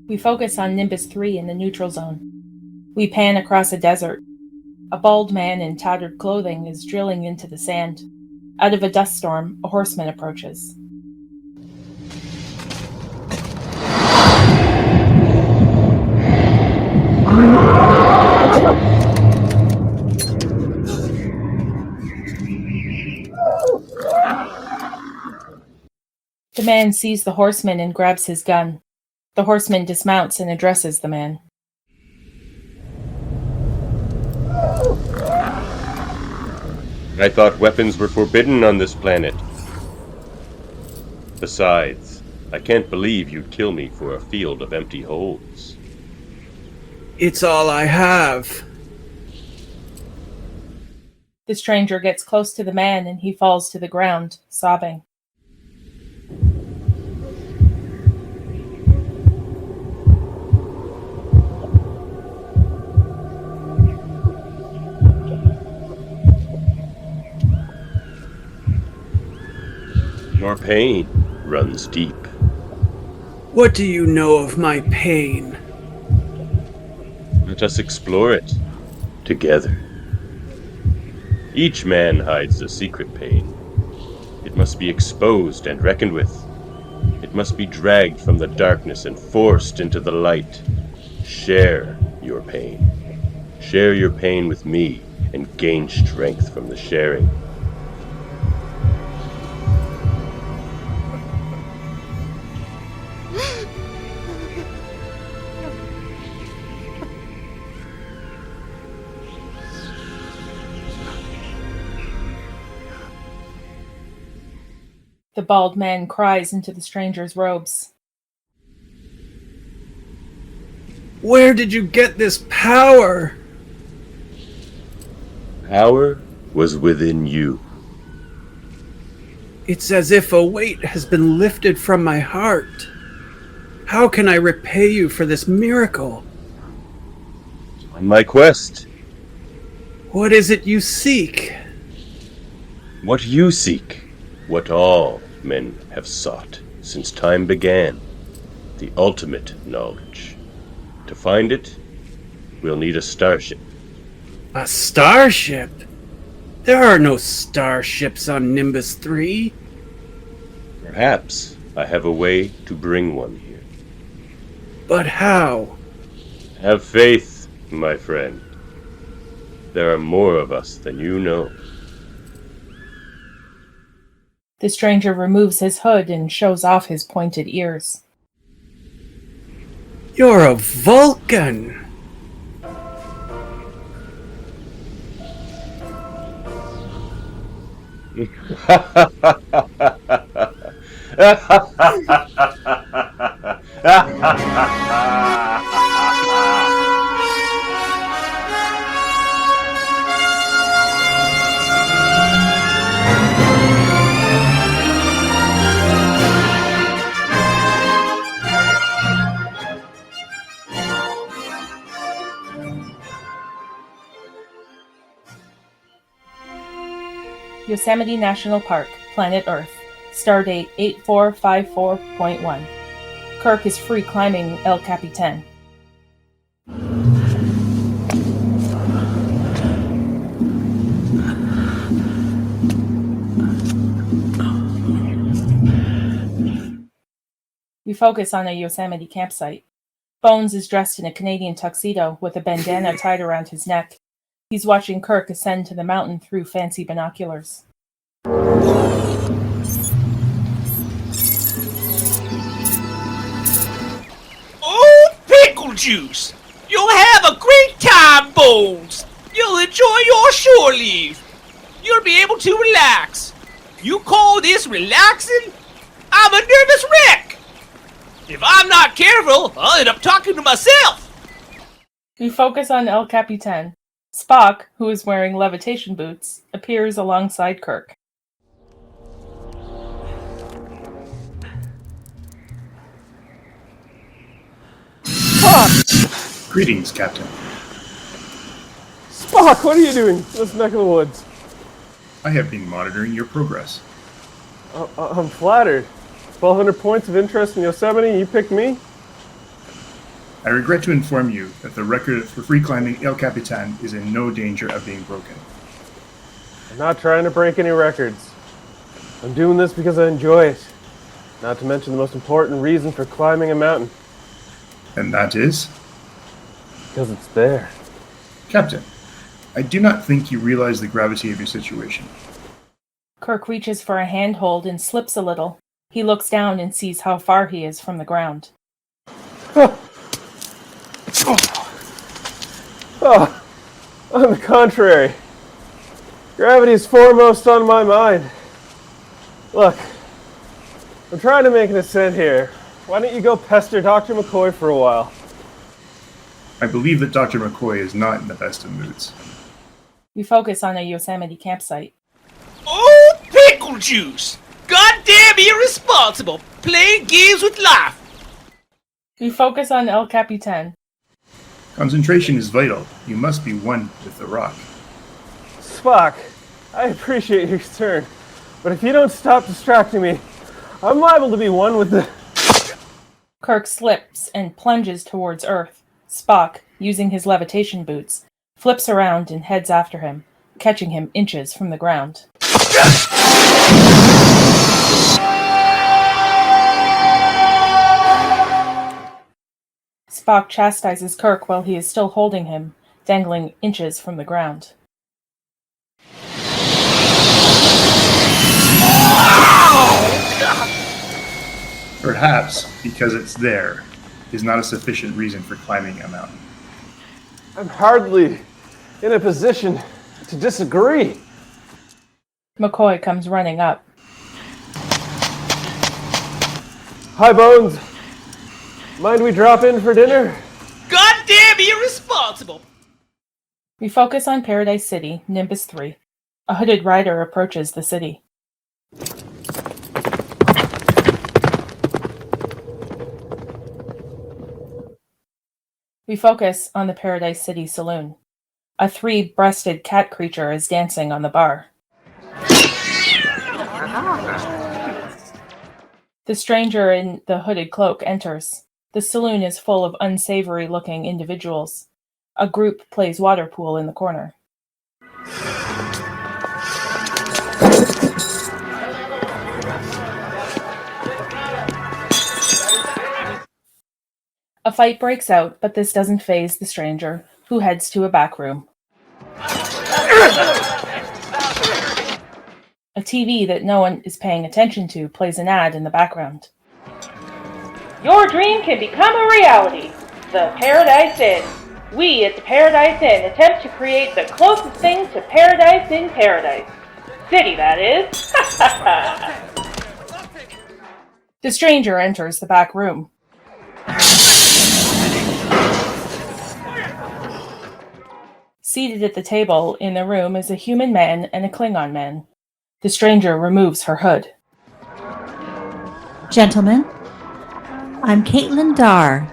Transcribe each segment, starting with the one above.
We focus on Nimbus 3 in the neutral zone. We pan across a desert. A bald man in tattered clothing is drilling into the sand. Out of a dust storm, a horseman approaches. The man sees the horseman and grabs his gun. The horseman dismounts and addresses the man. I thought weapons were forbidden on this planet. Besides, I can't believe you'd kill me for a field of empty holes. It's all I have. The stranger gets close to the man and he falls to the ground, sobbing. Your pain runs deep. What do you know of my pain? Let us explore it together. Each man hides a secret pain. It must be exposed and reckoned with. It must be dragged from the darkness and forced into the light. Share your pain. Share your pain with me and gain strength from the sharing. The bald man cries into the stranger's robes. Where did you get this power? Power was within you. It's as if a weight has been lifted from my heart. How can I repay you for this miracle? On my quest. What is it you seek? What you seek. What all men have sought since time began. The ultimate knowledge. To find it, we'll need a starship. A starship? There are no starships on Nimbus 3. Perhaps I have a way to bring one here. But how? Have faith, my friend. There are more of us than you know. The stranger removes his hood and shows off his pointed ears. You're a Vulcan! Yosemite National Park, Planet Earth. Stardate 8454.1. Kirk is free climbing El Capitan. We focus on a Yosemite campsite. Bones is dressed in a Canadian tuxedo with a bandana tied around his neck. He's watching Kirk ascend to the mountain through fancy binoculars. Oh, pickle juice! You'll have a great time, Bones! You'll enjoy your shore leave! You'll be able to relax! You call this relaxing? I'm a nervous wreck! If I'm not careful, I'll end up talking to myself! We focus on El Capitan. Spock, who is wearing levitation boots, appears alongside Kirk. Spock! Greetings, Captain. Spock, what are you doing in this neck of the woods? I have been monitoring your progress. I'm flattered. 1,200 points of interest in Yosemite, you picked me? I regret to inform you that the record for free climbing El Capitan is in no danger of being broken. I'm not trying to break any records. I'm doing this because I enjoy it. Not to mention the most important reason for climbing a mountain. And that is? Because it's there. Captain, I do not think you realize the gravity of your situation. Kirk reaches for a handhold and slips a little. He looks down and sees how far he is from the ground. On the contrary. Gravity is foremost on my mind. Look, I'm trying to make an ascent here. Why don't you go pester Dr. McCoy for a while? I believe that Dr. McCoy is not in the best of moods. We focus on a Yosemite campsite. Oh, pickle juice! Goddamn irresponsible! Playing games with life! We focus on El Capitan. Concentration is vital. You must be one with the rock. Spock, I appreciate your concern, but if you don't stop distracting me, I'm liable to be one with the... Kirk slips and plunges towards Earth. Spock, using his levitation boots, flips around and heads after him, catching him inches from the ground. Spock chastises Kirk while he is still holding him, dangling inches from the ground. Perhaps because it's there is not a sufficient reason for climbing a mountain. I'm hardly in a position to disagree. McCoy comes running up. Hi, Bones. Mind we drop in for dinner? Goddamn irresponsible! We focus on Paradise City, Nimbus 3. A hooded rider approaches the city. We focus on the Paradise City saloon. A three-breasted cat creature is dancing on the bar. The stranger in the hooded cloak enters. The saloon is full of unsavory-looking individuals. A group plays water pool in the corner. A fight breaks out, but this doesn't faze the stranger, who heads to a back room. A TV that no one is paying attention to plays an ad in the background. Your dream can become a reality. The Paradise Inn. We at the Paradise Inn attempt to create the closest thing to paradise in paradise. City, that is. The stranger enters the back room. Seated at the table in the room is a human man and a Klingon man. The stranger removes her hood. Gentlemen, I'm Caitlin Dar.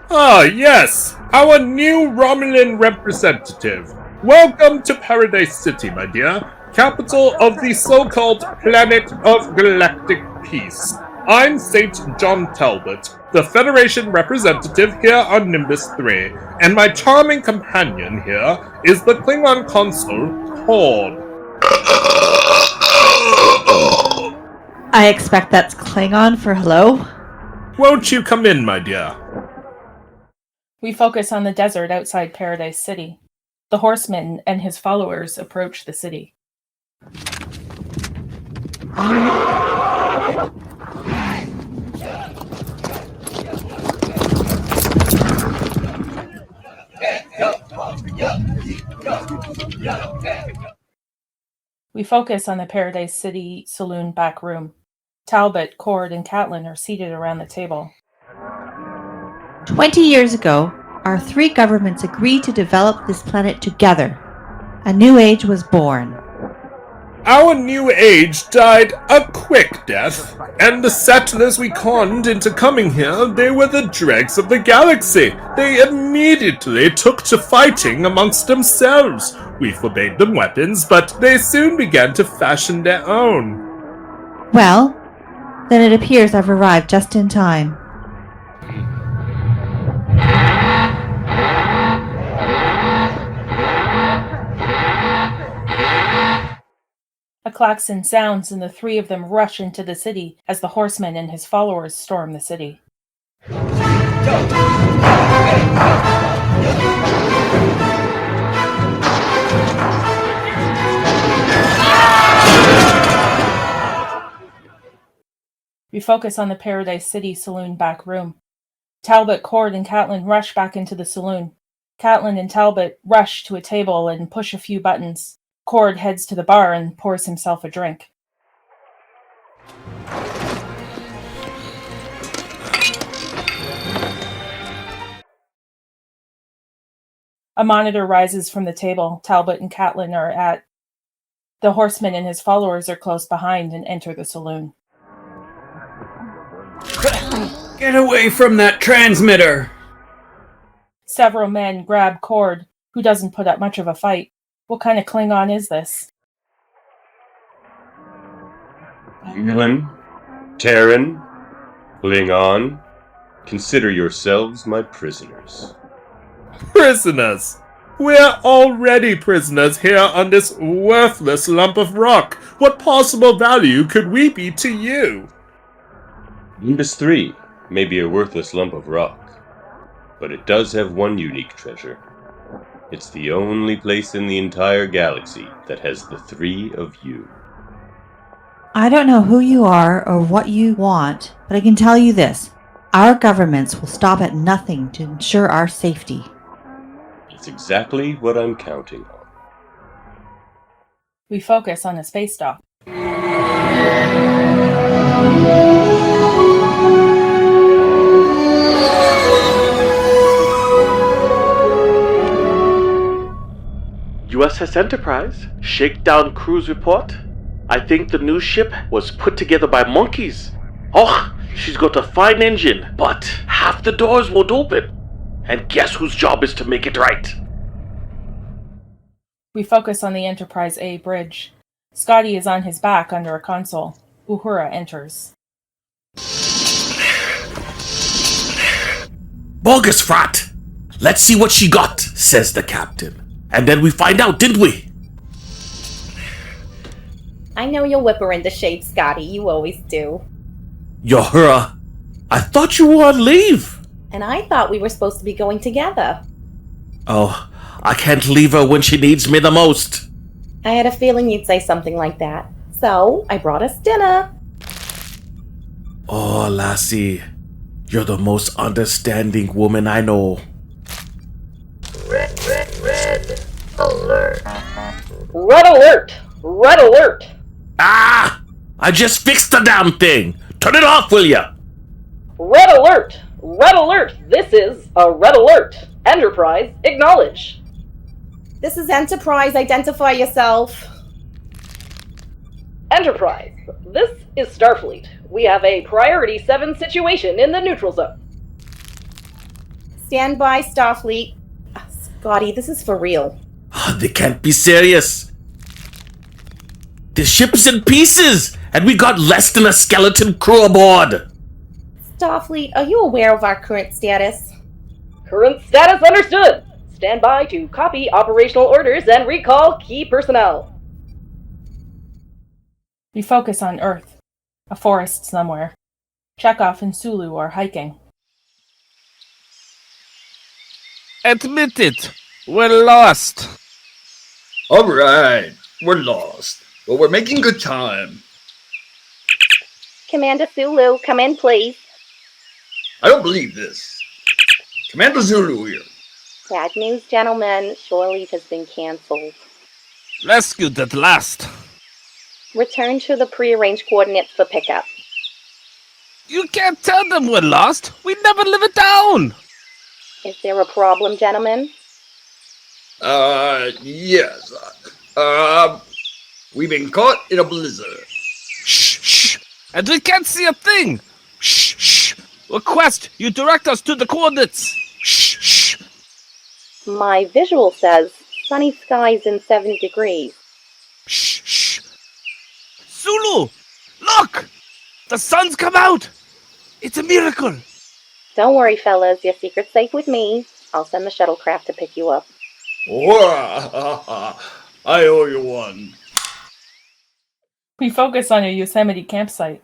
Ah, yes! Our new Romulan representative. Welcome to Paradise City, my dear. Capital of the so-called Planet of Galactic Peace. I'm St. John Talbot, the Federation representative here on Nimbus 3, and my charming companion here is the Klingon consul, Korrd. I expect that's Klingon for hello? Won't you come in, my dear? We focus on the desert outside Paradise City. The horseman and his followers approach the city. We focus on the Paradise City saloon back room. Talbot, Korrd, and Caitlin are seated around the table. 20 years ago, our three governments agreed to develop this planet together. A new age was born. Our new age died a quick death, and the settlers we conned into coming here, they were the dregs of the galaxy. They immediately took to fighting amongst themselves. We forbade them weapons, but they soon began to fashion their own. Well, then it appears I've arrived just in time. A klaxon sounds and the three of them rush into the city as the horseman and his followers storm the city. We focus on the Paradise City saloon back room. Talbot, Korrd, and Catelyn rush back into the saloon. Catelyn and Talbot rush to a table and push a few buttons. Korrd heads to the bar and pours himself a drink. A monitor rises from the table Talbot and Catelyn are at. The horseman and his followers are close behind and enter the saloon. Get away from that transmitter! Several men grab Korrd, who doesn't put up much of a fight. What kind of Klingon is this? England, Terran, Klingon, consider yourselves my prisoners. Prisoners! We're already prisoners here on this worthless lump of rock. What possible value could we be to you? Nimbus 3 may be a worthless lump of rock, but it does have one unique treasure. It's the only place in the entire galaxy that has the three of you. I don't know who you are or what you want, but I can tell you this. Our governments will stop at nothing to ensure our safety. It's exactly what I'm counting on. We focus on a space dock. USS Enterprise, shakedown cruise report. I think the new ship was put together by monkeys. Oh, she's got a fine engine, but half the doors won't open. And guess whose job is to make it right? We focus on the Enterprise A bridge. Scotty is on his back under a console. Uhura enters. Bogus frat! Let's see what she got, says the captain. And then we find out, didn't we? I know you'll whip her into shape, Scotty. You always do. Uhura, I thought you were on leave. And I thought we were supposed to be going together. Oh, I can't leave her when she needs me the most. I had a feeling you'd say something like that. So, I brought us dinner. Oh, lassie, you're the most understanding woman I know. Red alert. Red alert! Red alert! Ah! I just fixed the damn thing! Turn it off, will ya? Red alert! Red alert! This is a red alert! Enterprise, acknowledge! This is Enterprise. Identify yourself. Enterprise, this is Starfleet. We have a Priority 7 situation in the neutral zone. Stand by, Starfleet. Scotty, this is for real. They can't be serious. The ship's in pieces, and we got less than a skeleton crew aboard. Starfleet, are you aware of our current status? Current status understood. Stand by to copy operational orders and recall key personnel. We focus on Earth, a forest somewhere. Chekov and Sulu are hiking. Admit it, we're lost. Alright, we're lost, but we're making good time. Commander Sulu, come in, please. I don't believe this. Commander Zulu here. Bad news, gentlemen. Shore leave has been cancelled. Rescued at last. Return to the prearranged coordinates for pickup. You can't tell them we're lost. We never live it down. Is there a problem, gentlemen? Yes. We've been caught in a blizzard. Shh, shh. And we can't see a thing. Shh, shh. Request you direct us to the coordinates. Shh, shh. My visual says sunny skies and 7 degrees. Shh, shh. Sulu, look! The sun's come out! It's a miracle! Don't worry, fellas. Your secret's safe with me. I'll send the shuttlecraft to pick you up. I owe you one. We focus on a Yosemite campsite.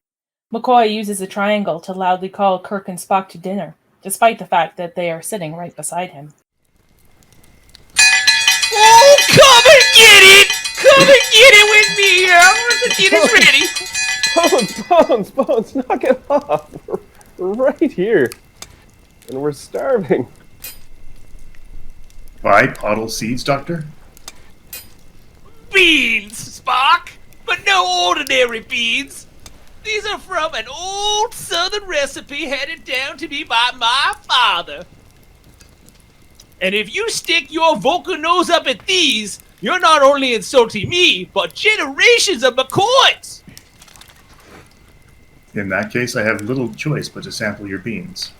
McCoy uses a triangle to loudly call Kirk and Spock to dinner, despite the fact that they are sitting right beside him. Oh, come and get it! Come and get it with me! The dinner's ready! Bones, knock it off! We're right here. And we're starving. Bipodal seeds, Doctor? Beans, Spock! But no ordinary beans! These are from an old southern recipe handed down to me by my father. And if you stick your Vulcan nose up at these, you're not only insulting me, but generations of McCoys! In that case, I have little choice but to sample your beans.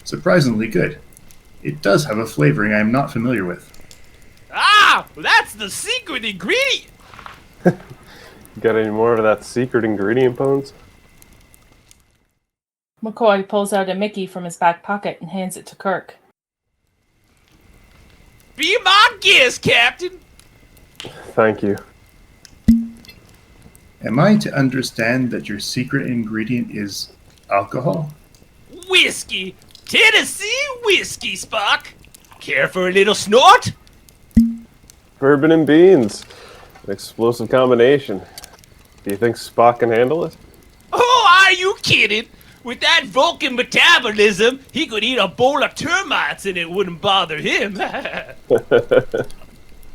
Surprisingly good. It does have a flavoring I am not familiar with. Ah, that's the secret ingredient! Got any more of that secret ingredient, Bones? McCoy pulls out a Mickey from his back pocket and hands it to Kirk. Be my guest, Captain! Thank you. Am I to understand that your secret ingredient is alcohol? Whiskey! Tennessee whiskey, Spock! Care for a little snort? Bourbon and beans. An explosive combination. Do you think Spock can handle it? Oh, are you kidding? With that Vulcan metabolism, he could eat a bowl of termites and it wouldn't bother him.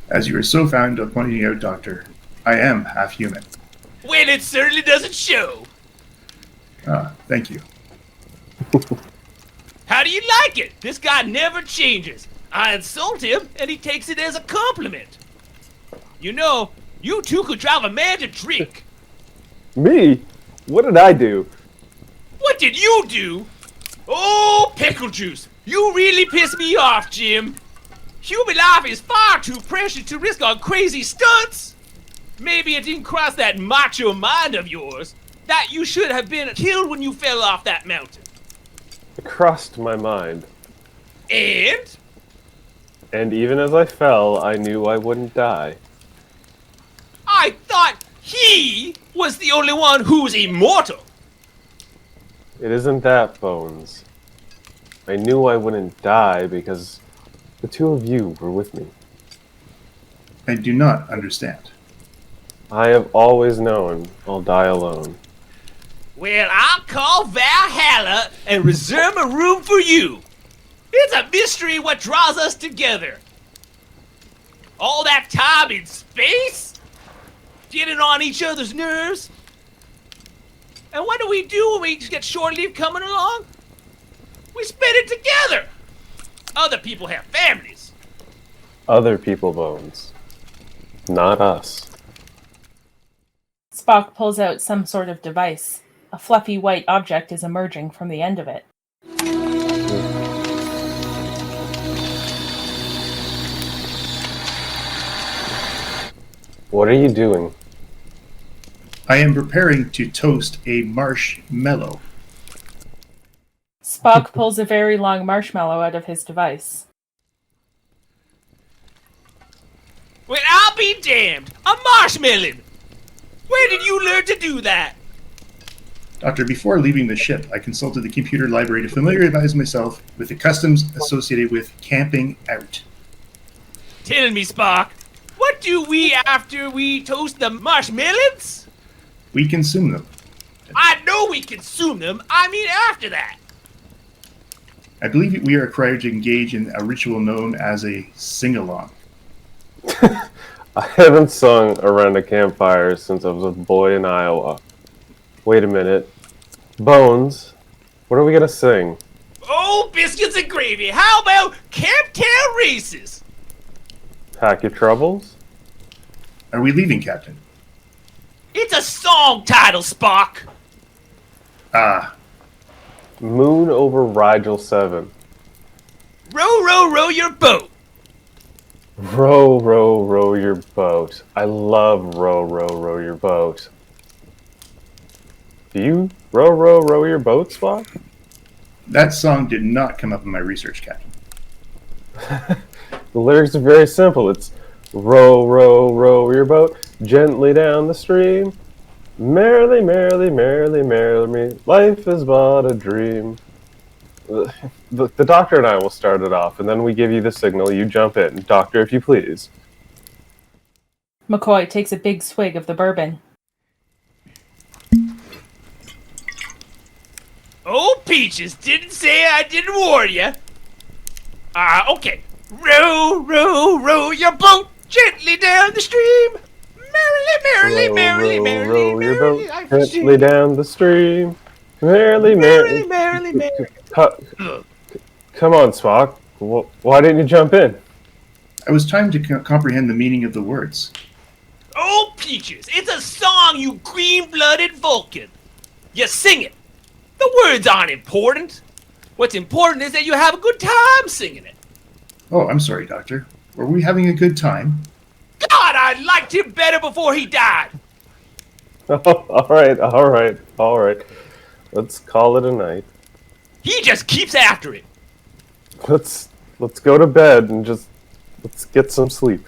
As you are so fond of pointing out, Doctor, I am half human. Well, it certainly doesn't show. Thank you. How do you like it? This guy never changes. I insult him, and he takes it as a compliment. You know, you two could drive a man to drink. Me? What did I do? What did you do? Oh, pickle juice. You really piss me off, Jim. Human life is far too precious to risk on crazy stunts. Maybe it didn't cross that macho mind of yours that you should have been killed when you fell off that mountain. It crossed my mind. And? And even as I fell, I knew I wouldn't die. I thought he was the only one who's immortal. It isn't that, Bones. I knew I wouldn't die because the two of you were with me. I do not understand. I have always known I'll die alone. Well, I'll call Valhalla and reserve a room for you. It's a mystery what draws us together. All that time in space? Getting on each other's nerves? And what do we do when we get short leave coming along? We spend it together. Other people have families. Other people, Bones. Not us. Spock pulls out some sort of device. A fluffy white object is emerging from the end of it. What are you doing? I am preparing to toast a marshmallow. Spock pulls a very long marshmallow out of his device. Well, I'll be damned. A marshmallow. Where did you learn to do that? Doctor, before leaving the ship, I consulted the computer library to familiarize myself with the customs associated with camping out. Tell me, Spock, what do we after we toast the marshmallows? We consume them. I know we consume them. I mean after that. I believe we are required to engage in a ritual known as a sing-along. I haven't sung around a campfire since I was a boy in Iowa. Wait a minute. Bones, what are we gonna sing? Oh, biscuits and gravy. How about Camptown Races? Pack your troubles? Are we leaving, Captain? It's a song title, Spock. Moon over Rigel 7. Row, row, row your boat. Row, row, row your boat. I love row, row, row your boat. Do you row, row, row your boat, Spock? That song did not come up in my research, Captain. The lyrics are very simple. It's Row, row, row your boat gently down the stream. Merrily, merrily, merrily, merrily, life is but a dream. The doctor and I will start it off, and then we give you the signal. You jump in. Doctor, if you please. McCoy takes a big swig of the bourbon. Oh, Peaches, didn't say I didn't warn you. Okay. Row, row, row your boat gently down the stream. Merrily, merrily, merrily, merrily, row your merrily, boat life is gently down the stream. Merrily, merrily, merrily, merrily. Come on, Spock. Why didn't you jump in? I was trying to comprehend the meaning of the words. Oh, Peaches, it's a song, you green-blooded Vulcan. You sing it. The words aren't important. What's important is that you have a good time singing it. Oh, I'm sorry, Doctor. Were we having a good time? God, I liked him better before he died. All right. Let's call it a night. He just keeps after it. Let's go to bed and let's get some sleep.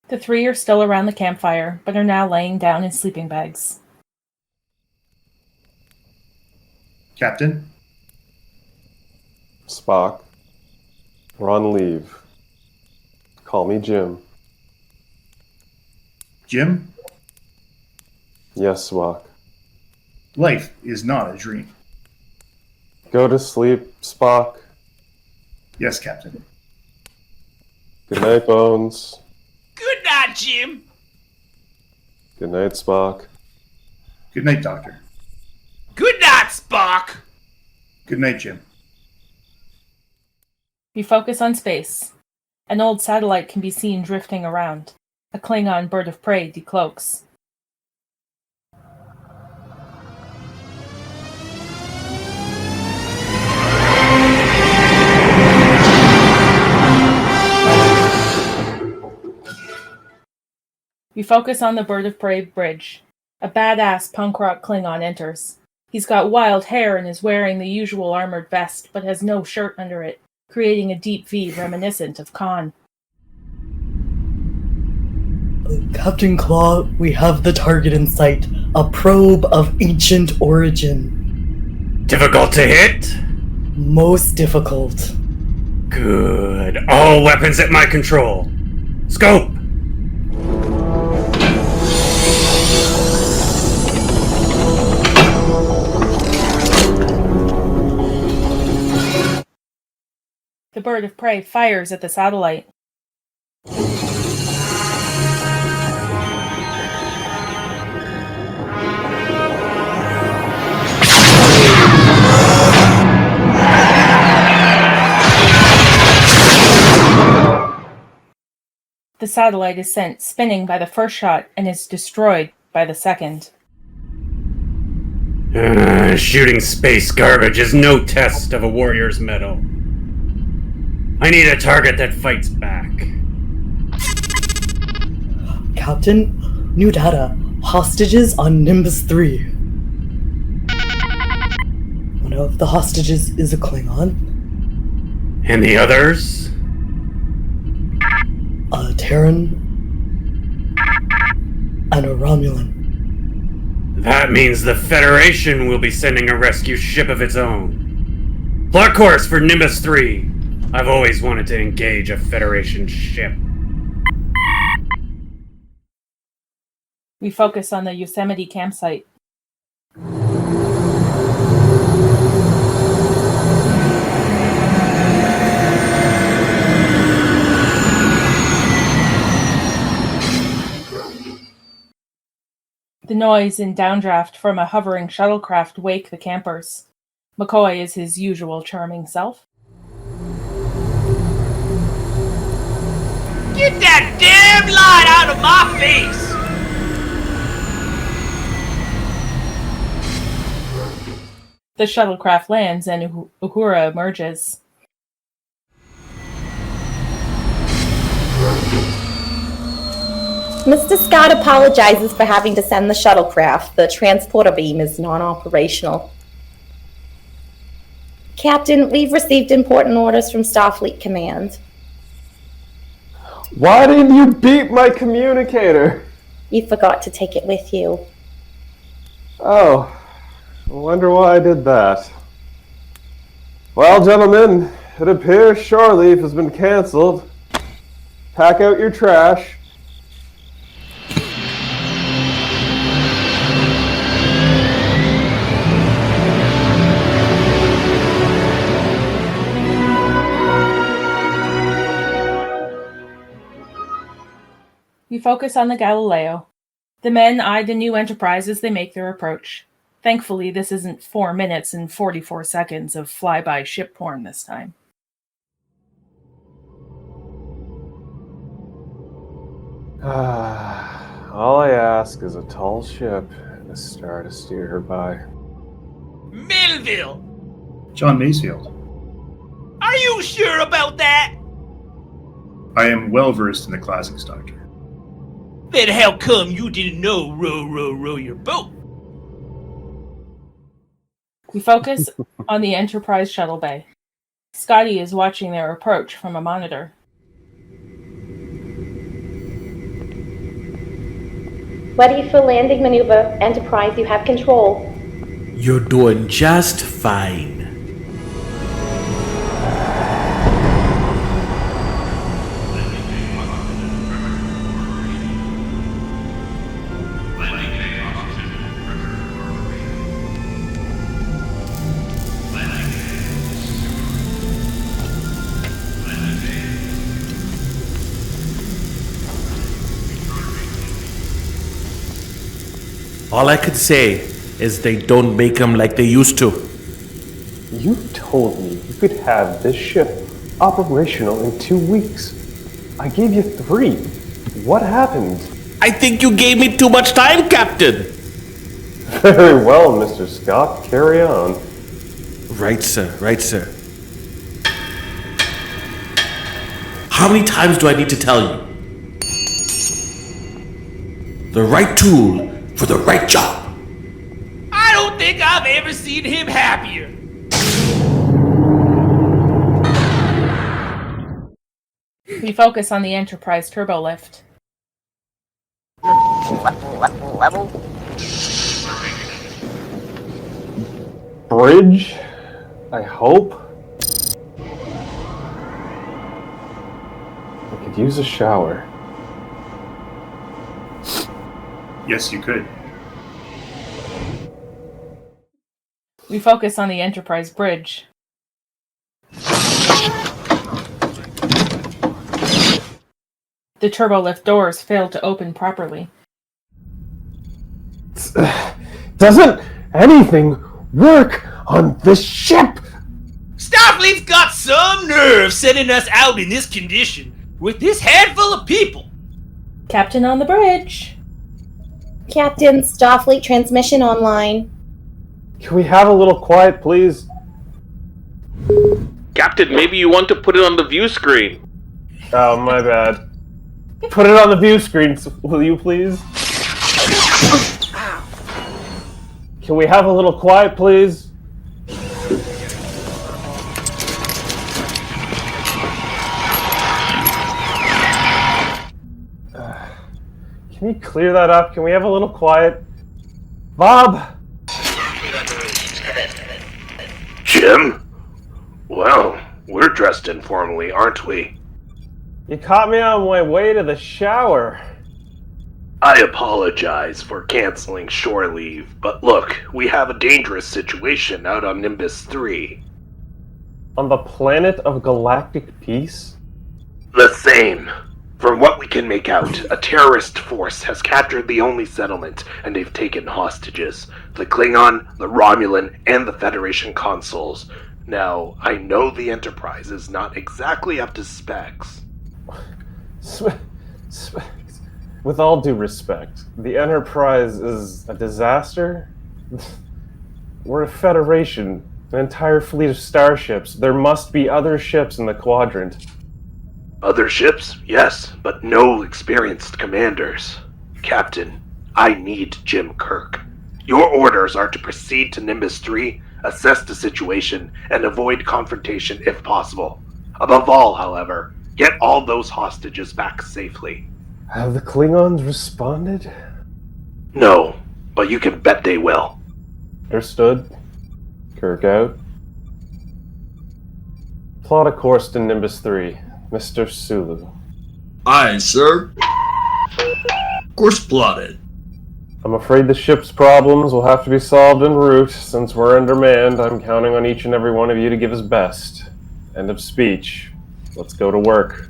The three are still around the campfire, but are now laying down in sleeping bags. Captain? Spock, we're on leave. Call me Jim. Jim? Yes, Spock. Life is not a dream. Go to sleep, Spock. Yes, Captain. Good night, Bones. Good night, Jim. Good night, Spock. Good night, Doctor. Good night, Spock. Good night, Jim. We focus on space. An old satellite can be seen drifting around. A Klingon bird of prey decloaks. We focus on the bird of prey bridge. A badass punk rock Klingon enters. He's got wild hair and is wearing the usual armored vest, but has no shirt under it, creating a deep V reminiscent of Khan. Captain Claw, we have the target in sight. A probe of ancient origin. Difficult to hit? Most difficult. Good. All weapons at my control. Scope! The bird of prey fires at the satellite. The satellite is sent spinning by the first shot and is destroyed by the second. Shooting space garbage is no test of a warrior's mettle. I need a target that fights back. Captain, new data. Hostages on Nimbus 3. One of the hostages is a Klingon. And the others? A Terran. And a Romulan. That means the Federation will be sending a rescue ship of its own. Plot course for Nimbus 3. I've always wanted to engage a Federation ship. We focus on the Yosemite campsite. The noise and downdraft from a hovering shuttlecraft wake the campers. McCoy is his usual charming self. Get that damn light out of my face! The shuttlecraft lands and Uhura emerges. Mr. Scott apologizes for having to send the shuttlecraft. The transporter beam is non-operational. Captain, we've received important orders from Starfleet Command. Why didn't you beep my communicator? You forgot to take it with you. Oh, I wonder why I did that. Well, gentlemen, it appears shore leave has been cancelled. Pack out your trash. We focus on the Galileo. The men eye the new Enterprise as they make their approach. Thankfully, this isn't 4 minutes and 44 seconds of flyby ship porn this time. All I ask is a tall ship and a star to steer her by. Melville! John Masefield. Are you sure about that? I am well versed in the classics, Doctor. Then how come you didn't know row your boat? We focus on the Enterprise shuttle bay. Scotty is watching their approach from a monitor. Ready for landing maneuver. Enterprise, you have control. You're doing just fine. All I could say is they don't make them like they used to. You told me you could have this ship operational in 2 weeks. I gave you 3. What happened? I think you gave me too much time, Captain. Very well, Mr. Scott. Carry on. Right, sir. Right, sir. How many times do I need to tell you? The right tool for the right job. I don't think I've ever seen him happier. We focus on the Enterprise turbo lift. Level. Bridge? I hope? I could use a shower. Yes, you could. We focus on the Enterprise bridge. The turbolift doors fail to open properly. Doesn't anything work on this ship? Starfleet's got some nerve sending us out in this condition with this handful of people. Captain on the bridge. Captain, Starfleet transmission online. Can we have a little quiet, please? Captain, maybe you want to put it on the view screen. Oh, my bad. Put it on the view screen, will you please? Can we have a little quiet, please? Can you clear that up? Can we have a little quiet? Bob? Jim? Well, we're dressed informally, aren't we? You caught me on my way to the shower. I apologize for canceling shore leave, but look, we have a dangerous situation out on Nimbus 3. On the planet of galactic peace? The same. From what we can make out, a terrorist force has captured the only settlement, and they've taken hostages. The Klingon, the Romulan, and the Federation consuls. Now, I know the Enterprise is not exactly up to specs. With all due respect, the Enterprise is a disaster? We're a Federation, an entire fleet of starships. There must be other ships in the quadrant. Other ships, yes, but no experienced commanders. Captain, I need Jim Kirk. Your orders are to proceed to Nimbus 3, assess the situation, and avoid confrontation if possible. Above all, however, get all those hostages back safely. Have the Klingons responded? No, but you can bet they will. Understood. Kirk out. Plot a course to Nimbus 3. Mr. Sulu. Aye, sir. Course plotted. I'm afraid the ship's problems will have to be solved en route. Since we're undermanned, I'm counting on each and every one of you to give his best. End of speech. Let's go to work.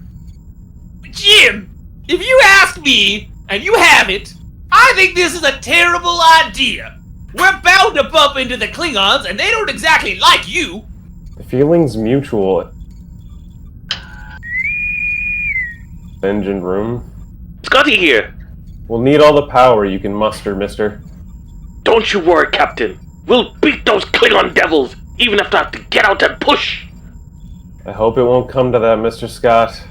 Jim, if you ask me, and you haven't, I think this is a terrible idea. We're bound to bump into the Klingons, and they don't exactly like you. The feeling's mutual. Engine room. Scotty here. We'll need all the power you can muster, mister. Don't you worry, Captain. We'll beat those Klingon devils, even if I have to get out and push. I hope it won't come to that, Mr. Scott.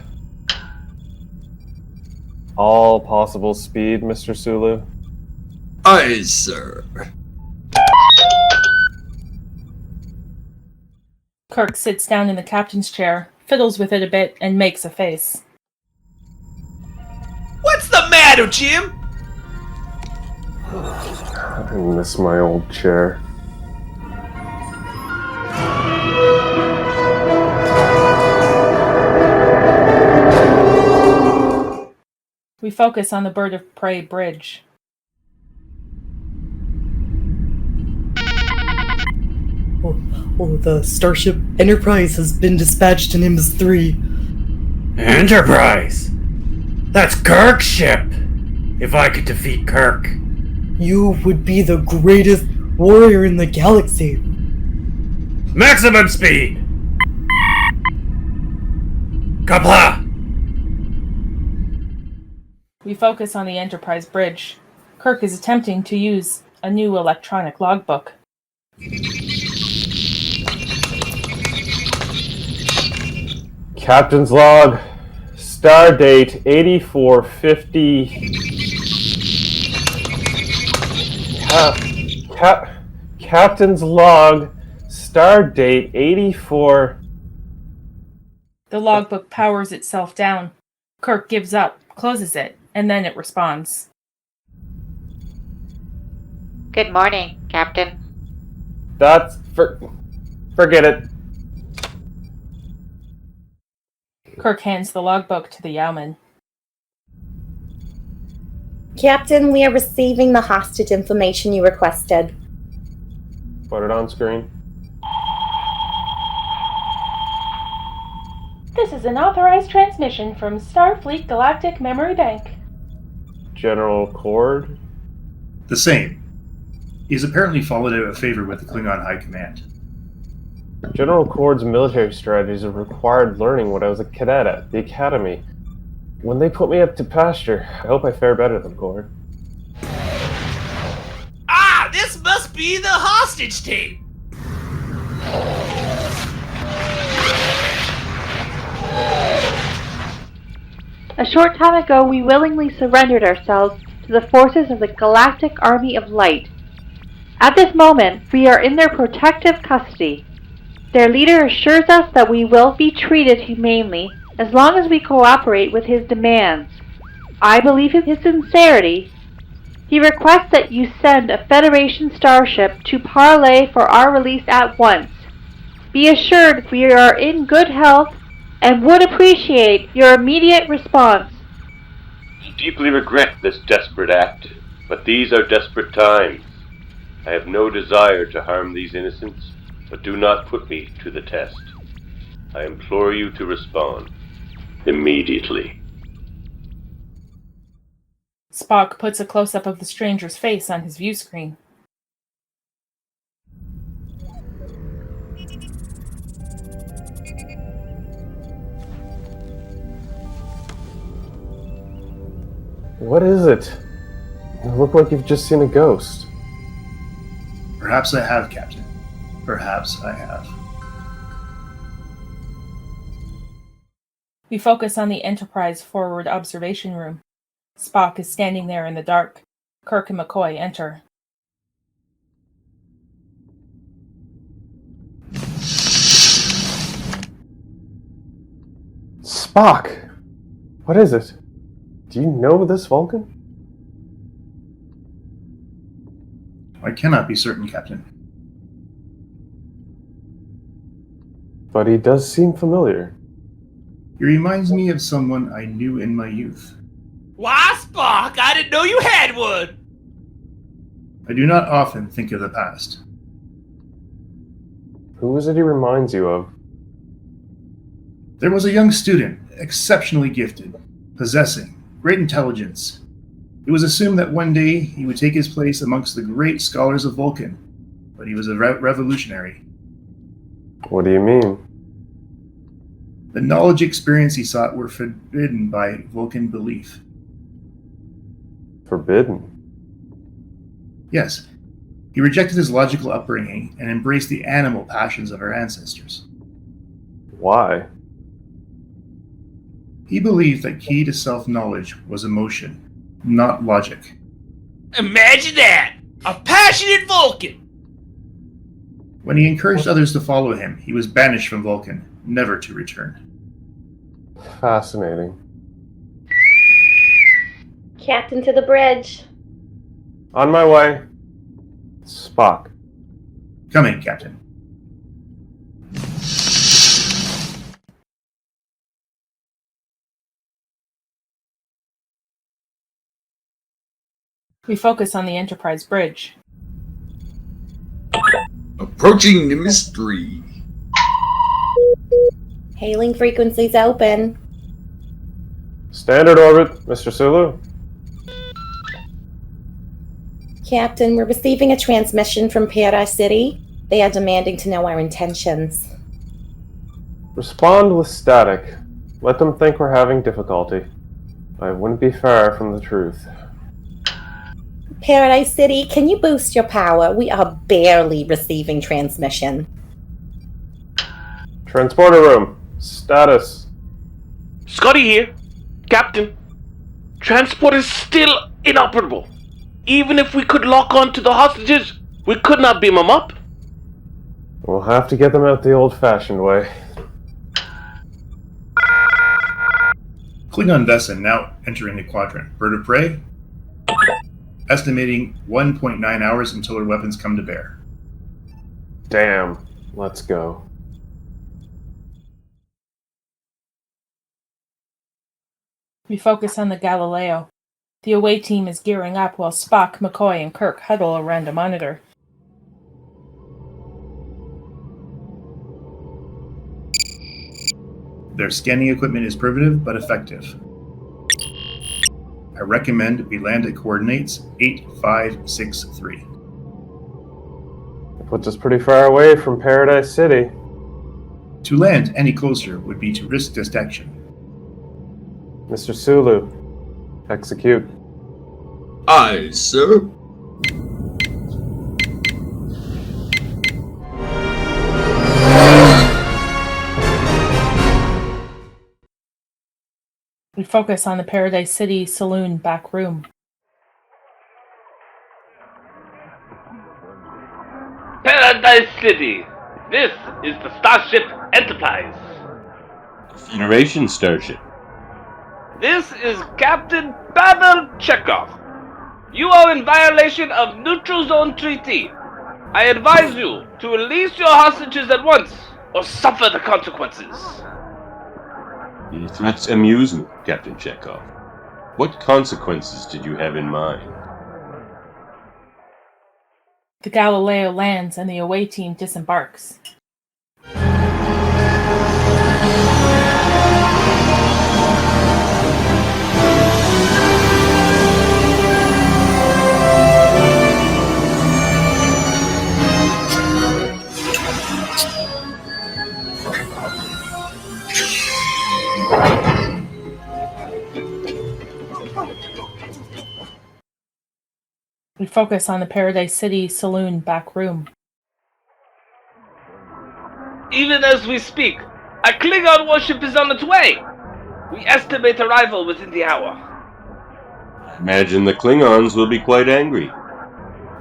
All possible speed, Mr. Sulu. Aye, sir. Kirk sits down in the captain's chair, fiddles with it a bit, and makes a face. What's the matter, Jim? I miss my old chair. We focus on the Bird of Prey bridge. Oh, the Starship Enterprise has been dispatched to Nimbus 3. Enterprise? That's Kirk's ship! If I could defeat Kirk. You would be the greatest warrior in the galaxy. Maximum speed! Kapla! We focus on the Enterprise bridge. Kirk is attempting to use a new electronic logbook. Captain's log. Star date 8450. Captain's log. Star date 84. The logbook powers itself down. Kirk gives up, closes it, and then it responds. Good morning, Captain. That's forget it. Kirk hands the logbook to the Yeoman. Captain, we are receiving the hostage information you requested. Put it on screen. This is an authorized transmission from Starfleet Galactic Memory Bank. General Korrd? The same. He's apparently fallen out of favor with the Klingon High Command. General Korrd's military strategies are required learning when I was a cadet at the Academy. When they put me up to pasture, I hope I fare better than Korrd. Ah, this must be the hostage tape! A short time ago, we willingly surrendered ourselves to the forces of the Galactic Army of Light. At this moment, we are in their protective custody. Their leader assures us that we will be treated humanely as long as we cooperate with his demands. I believe in his sincerity. He requests that you send a Federation starship to parley for our release at once. Be assured we are in good health and would appreciate your immediate response. I deeply regret this desperate act, but these are desperate times. I have no desire to harm these innocents, but do not put me to the test. I implore you to respond immediately. Spock puts a close-up of the stranger's face on his view screen. What is it? You look like you've just seen a ghost. Perhaps I have, Captain. Perhaps I have. We focus on the Enterprise forward observation room. Spock is standing there in the dark. Kirk and McCoy enter. Spock! What is it? Do you know this Vulcan? I cannot be certain, Captain. But he does seem familiar. He reminds me of someone I knew in my youth. Why, Spock? I didn't know you had one! I do not often think of the past. Who is it he reminds you of? There was a young student, exceptionally gifted, possessing great intelligence. It was assumed that one day he would take his place amongst the great scholars of Vulcan, but he was a revolutionary. What do you mean? The knowledge experience he sought were forbidden by Vulcan belief. Forbidden? Yes. He rejected his logical upbringing and embraced the animal passions of our ancestors. Why? He believed that key to self-knowledge was emotion, not logic. Imagine that! A passionate Vulcan! When he encouraged others to follow him, he was banished from Vulcan, never to return. Fascinating. Captain to the bridge. On my way. Spock. Coming, Captain. We focus on the Enterprise bridge. Approaching Nimbus 3. Hailing frequencies open. Standard orbit, Mr. Sulu. Captain, we're receiving a transmission from Paradise City. They are demanding to know our intentions. Respond with static. Let them think we're having difficulty. I wouldn't be far from the truth. Paradise City, can you boost your power? We are barely receiving transmission. Transporter room. Status. Scotty here. Captain. Transport is still inoperable. Even if we could lock on to the hostages, we could not beam them up. We'll have to get them out the old-fashioned way. Klingon vessel now entering the quadrant. Bird of prey. Estimating 1.9 hours until our weapons come to bear. Damn. Let's go. We focus on the Galileo. The away team is gearing up while Spock, McCoy, and Kirk huddle around a monitor. Their scanning equipment is primitive but effective. I recommend we land at coordinates 8563. It puts us pretty far away from Paradise City. To land any closer would be to risk detection. Mr. Sulu, execute. Aye, sir. We focus on the Paradise City saloon back room. Paradise City. This is the Starship Enterprise. Federation starship. This is Captain Pavel Chekov. You are in violation of Neutral Zone Treaty. I advise you to release your hostages at once, or suffer the consequences. Your threats amuse me, Captain Chekov. What consequences did you have in mind? The Galileo lands and the away team disembarks. We focus on the Paradise City saloon back room. Even as we speak, a Klingon warship is on its way. We estimate arrival within the hour. I imagine the Klingons will be quite angry.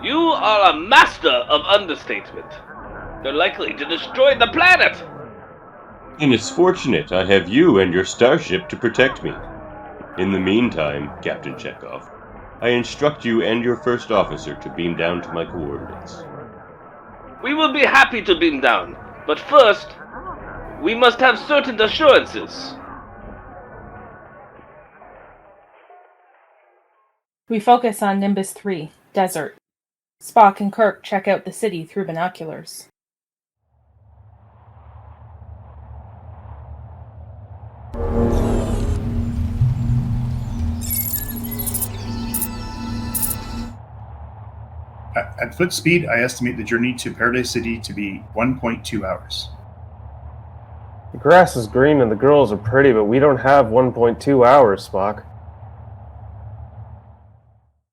You are a master of understatement. They're likely to destroy the planet. And it's fortunate I have you and your starship to protect me. In the meantime, Captain Chekov, I instruct you and your first officer to beam down to my coordinates. We will be happy to beam down, but first, we must have certain assurances. We focus on Nimbus 3, Desert. Spock and Kirk check out the city through binoculars. At foot speed, I estimate the journey to Paradise City to be 1.2 hours. The grass is green and the girls are pretty, but we don't have 1.2 hours, Spock.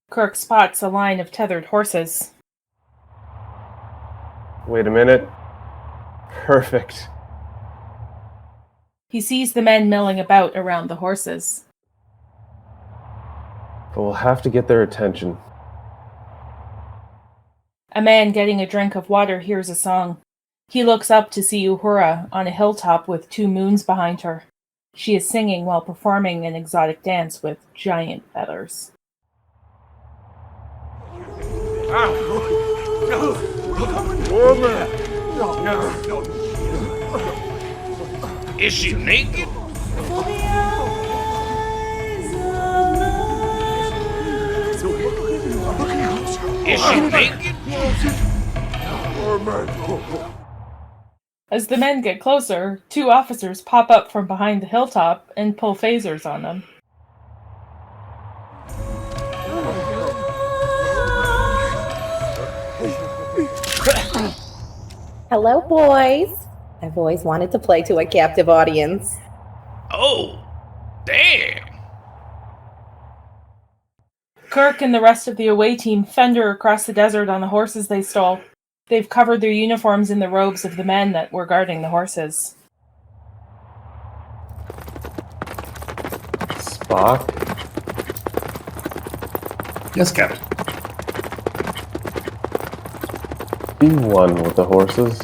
Kirk spots a line of tethered horses. Wait a minute. Perfect. He sees the men milling about around the horses. But we'll have to get their attention. A man getting a drink of water hears a song. He looks up to see Uhura on a hilltop with 2 moons behind her. She is singing while performing an exotic dance with giant feathers. Is she naked? Is she naked? As the men get closer, 2 officers pop up from behind the hilltop and pull phasers on them. Hello, boys. I've always wanted to play to a captive audience. Oh, damn. Kirk and the rest of the away team thunder across the desert on the horses they stole. They've covered their uniforms in the robes of the men that were guarding the horses. Spock? Yes, Captain. Be one with the horses.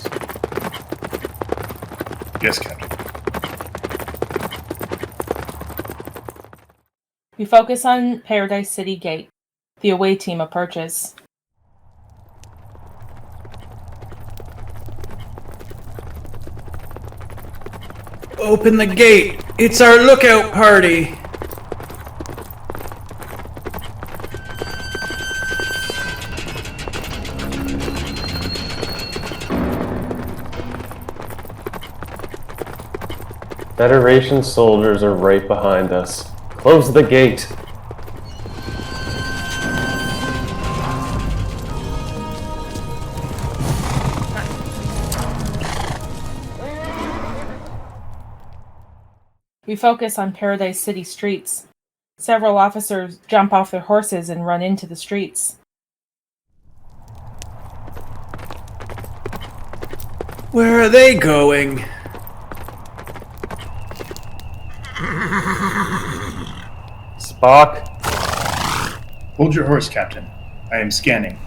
Yes, Captain. We focus on Paradise City Gate. The away team approaches. Open the gate. It's our lookout party. Federation soldiers are right behind us. Close the gate. We focus on Paradise City streets. Several officers jump off their horses and run into the streets. Where are they going? Spock? Hold your horse, Captain. I am scanning.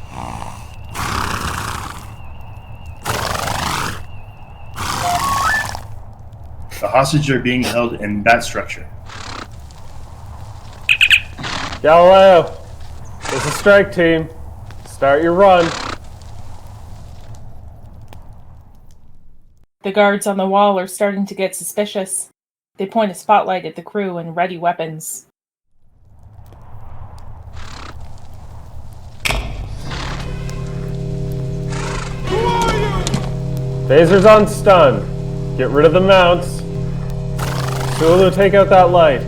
The hostages are being held in that structure. Galileo! There's a strike team. Start your run. The guards on the wall are starting to get suspicious. They point a spotlight at the crew and ready weapons. Phasers on stun. Get rid of the mounts. Sulu, take out that light.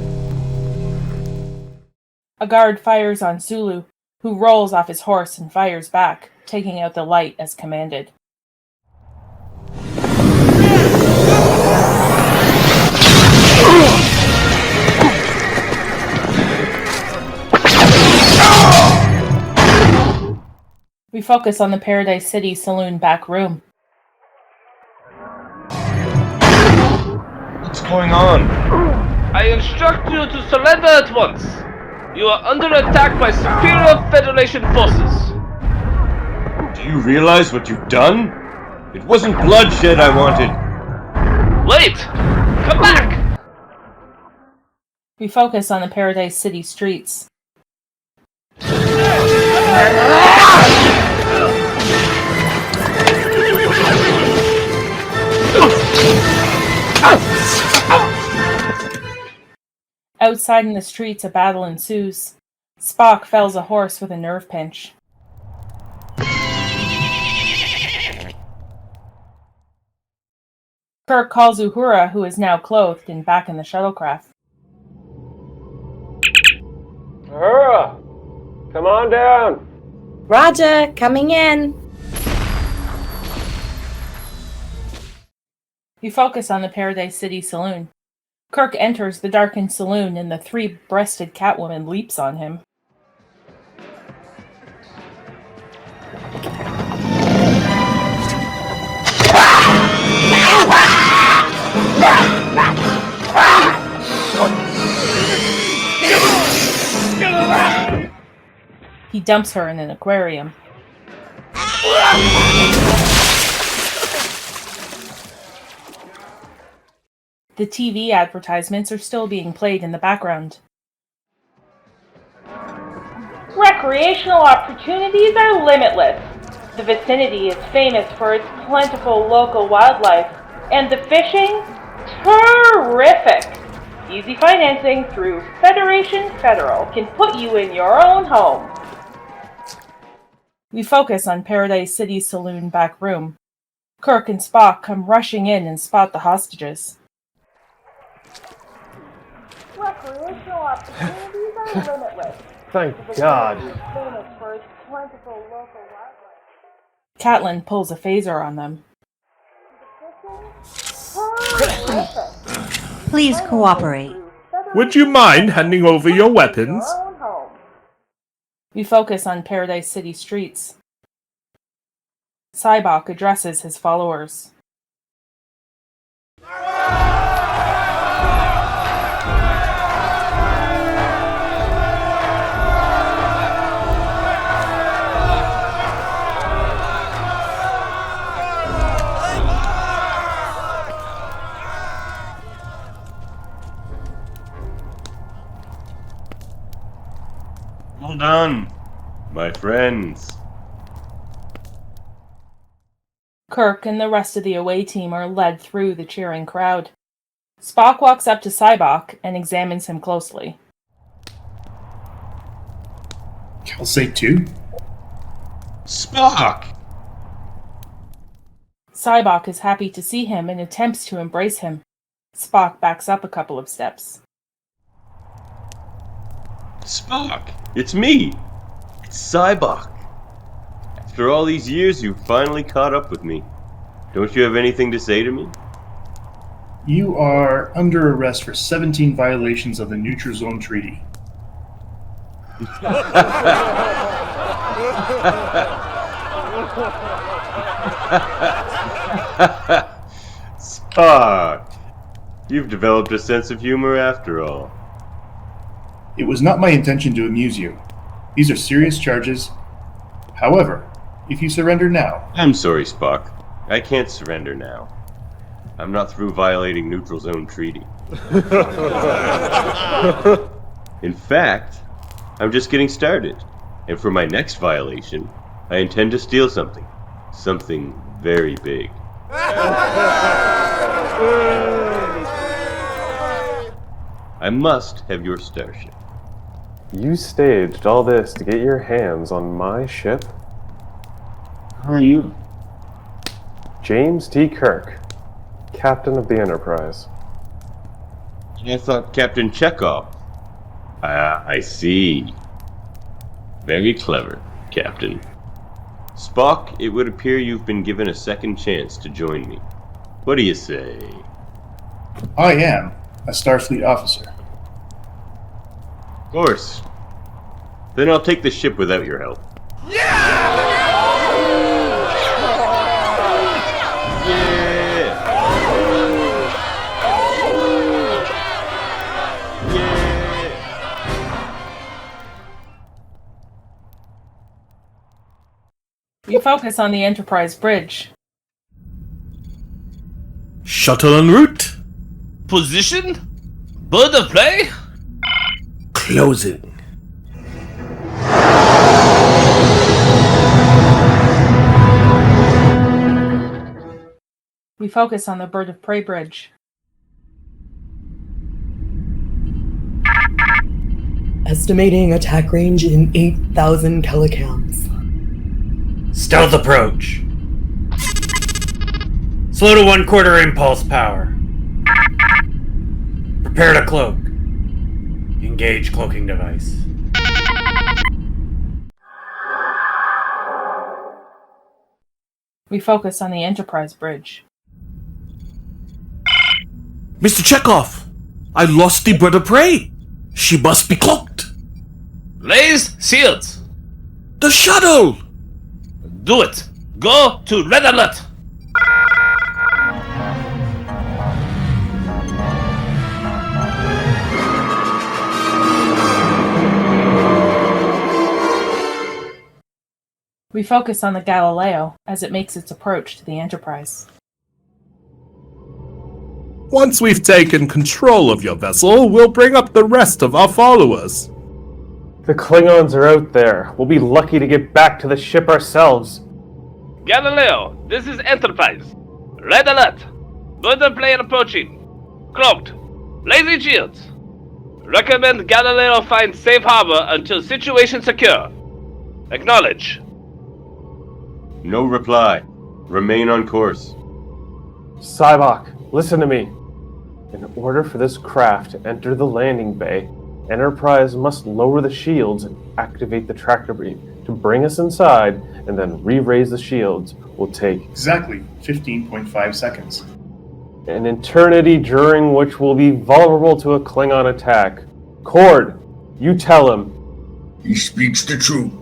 A guard fires on Sulu, who rolls off his horse and fires back, taking out the light as commanded. We focus on the Paradise City saloon back room. What's going on? I instruct you to surrender at once. You are under attack by superior Federation forces. Do you realize what you've done? It wasn't bloodshed I wanted. Wait! Come back! We focus on the Paradise City streets. Outside in the streets, a battle ensues. Spock fells a horse with a nerve pinch. Kirk calls Uhura, who is now clothed and back in the shuttlecraft. Uhura! Come on down! Roger, coming in. We focus on the Paradise City saloon. Kirk enters the darkened saloon and the three-breasted Catwoman leaps on him. He dumps her in an aquarium. The TV advertisements are still being played in the background. Recreational opportunities are limitless. The vicinity is famous for its plentiful local wildlife, and the fishing, terrific. Easy financing through Federation Federal can put you in your own home. We focus on Paradise City saloon back room. Kirk and Spock come rushing in and spot the hostages. Recreational opportunities are limitless. Thank God. Catelyn pulls a phaser on them. Please cooperate. Would you mind handing over your weapons? We focus on Paradise City streets. Sybok addresses his followers. Well done, my friends. Kirk and the rest of the away team are led through the cheering crowd. Spock walks up to Sybok and examines him closely. Calcite 2? Spock! Sybok is happy to see him and attempts to embrace him. Spock backs up a couple of steps. Spock! It's me! It's Sybok! After all these years, you've finally caught up with me. Don't you have anything to say to me? You are under arrest for 17 violations of the Neutral Zone Treaty. Spock! You've developed a sense of humor after all. It was not my intention to amuse you. These are serious charges. However, if you surrender now... I'm sorry, Spock. I can't surrender now. I'm not through violating Neutral Zone Treaty. In fact, I'm just getting started. And for my next violation, I intend to steal something. Something very big. I must have your starship. You staged all this to get your hands on my ship? Who are you? James T. Kirk, Captain of the Enterprise. I thought Captain Chekov. I see. Very clever, Captain. Spock, it would appear you've been given a second chance to join me. What do you say? I am a Starfleet officer. Of course. Then I'll take the ship without your help. focus on the Enterprise bridge. Shuttle en route. Position? Bird of prey? Closing. We focus on the Bird of Prey bridge. Estimating attack range in 8,000 kilocams. Stealth approach. Slow to 1/4 impulse power. Prepare to cloak. Engage cloaking device. We focus on the Enterprise bridge. Mr. Chekov, I lost the bird of prey. She must be cloaked. Raise shields. The shuttle. Do it. Go to red alert. We focus on the Galileo as it makes its approach to the Enterprise. Once we've taken control of your vessel, we'll bring up the rest of our followers. The Klingons are out there. We'll be lucky to get back to the ship ourselves. Galileo, this is Enterprise. Red alert. Bird of prey approaching. Cloaked. Lazy shields. Recommend Galileo find safe harbor until situation secure. Acknowledge. No reply. Remain on course. Cybok, listen to me. In order for this craft to enter the landing bay, Enterprise must lower the shields and activate the tractor beam to bring us inside, and then re-raise the shields will take Exactly 15.5 seconds. an eternity during which we'll be vulnerable to a Klingon attack. Korrd, you tell him. He speaks the truth.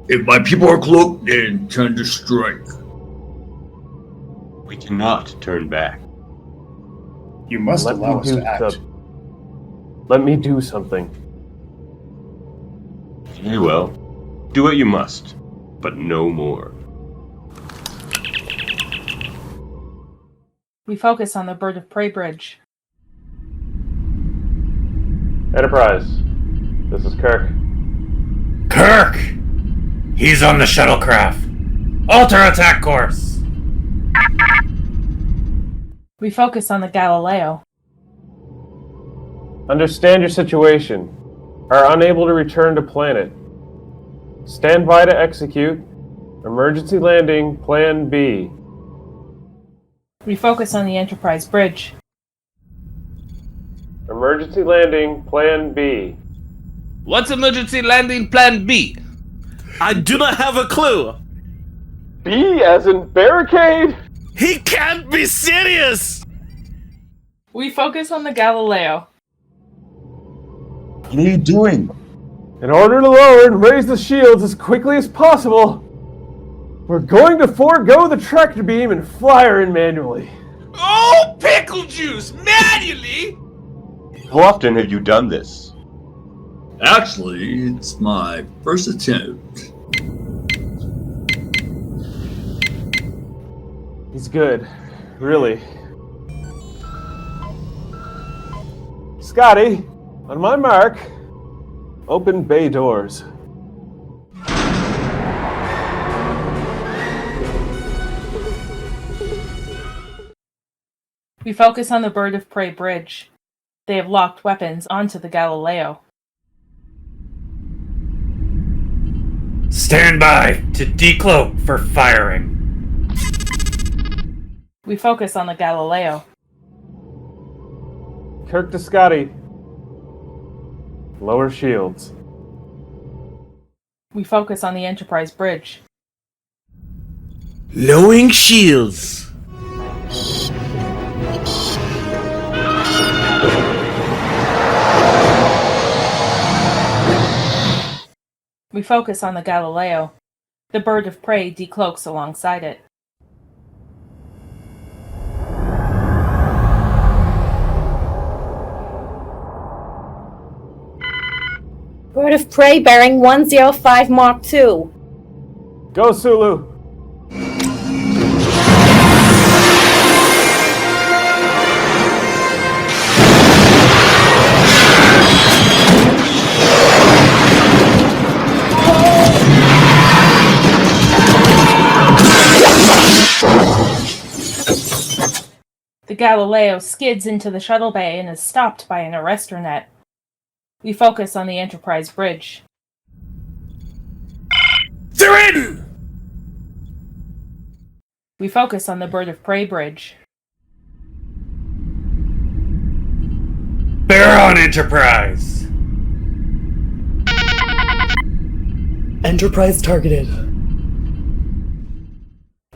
If my people are cloaked, they intend to strike. We cannot turn back. You must allow us to act. Let me do something. Very well. Do what you must, but no more. We focus on the Bird of Prey bridge. Enterprise, this is Kirk. Kirk! He's on the shuttlecraft. Alter attack course. We focus on the Galileo. Understand your situation. Are unable to return to planet. Stand by to execute. Emergency landing, Plan B. We focus on the Enterprise bridge. Emergency landing, Plan B. What's emergency landing plan B? I do not have a clue. B as in barricade? He can't be serious! We focus on the Galileo. What are you doing? In order to lower and raise the shields as quickly as possible, we're going to forego the tractor beam and fly her in manually. Oh, pickle juice! Manually? How often have you done this? Actually, it's my first attempt. He's good. Really. Scotty, on my mark, open bay doors. We focus on the Bird of Prey bridge. They have locked weapons onto the Galileo. Stand by to decloak for firing. We focus on the Galileo. Kirk to Scotty. Lower shields. We focus on the Enterprise bridge. Lowering shields. We focus on the Galileo. The Bird of Prey decloaks alongside it. Bird of Prey bearing 105 Mark II. Go, Sulu! The Galileo skids into the shuttle bay and is stopped by an arrestor net. We focus on the Enterprise bridge. They're in! We focus on the Bird of Prey bridge. Bear on, Enterprise! Enterprise targeted.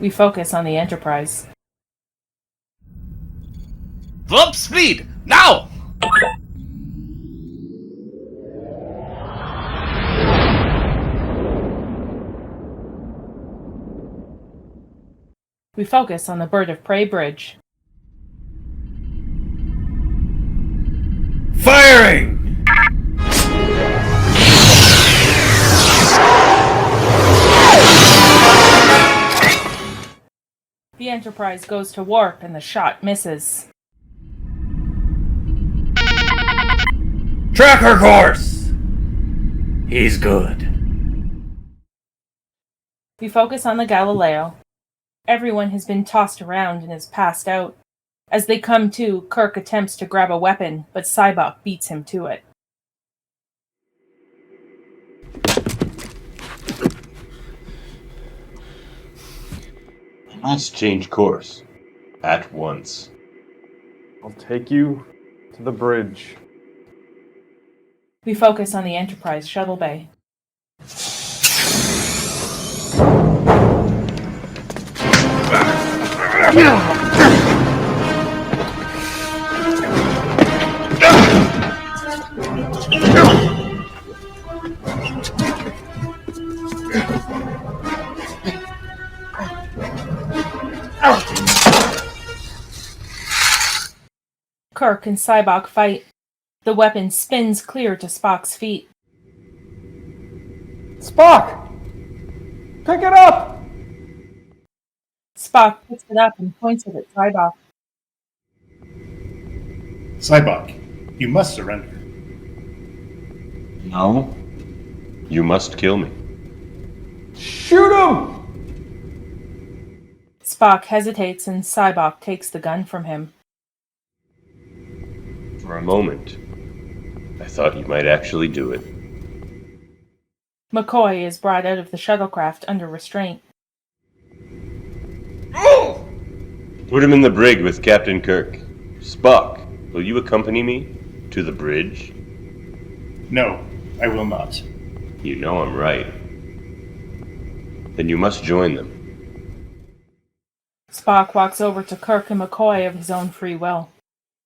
We focus on the Enterprise. Warp speed! Now! We focus on the Bird of Prey bridge. Firing! The Enterprise goes to warp and the shot misses. Track her course! He's good. We focus on the Galileo. Everyone has been tossed around and is passed out. As they come to, Kirk attempts to grab a weapon, but Sybok beats him to it. I must change course. At once. I'll take you to the bridge. We focus on the Enterprise shuttle bay. Kirk and Sybok fight. The weapon spins clear to Spock's feet. Spock! Pick it up! Spock picks it up and points it at Sybok. Sybok, you must surrender. No. You must kill me. Shoot him! Spock hesitates and Sybok takes the gun from him. For a moment, I thought you might actually do it. McCoy is brought out of the shuttlecraft under restraint. Put him in the brig with Captain Kirk. Spock, will you accompany me to the bridge? No, I will not. You know I'm right. Then you must join them. Spock walks over to Kirk and McCoy of his own free will.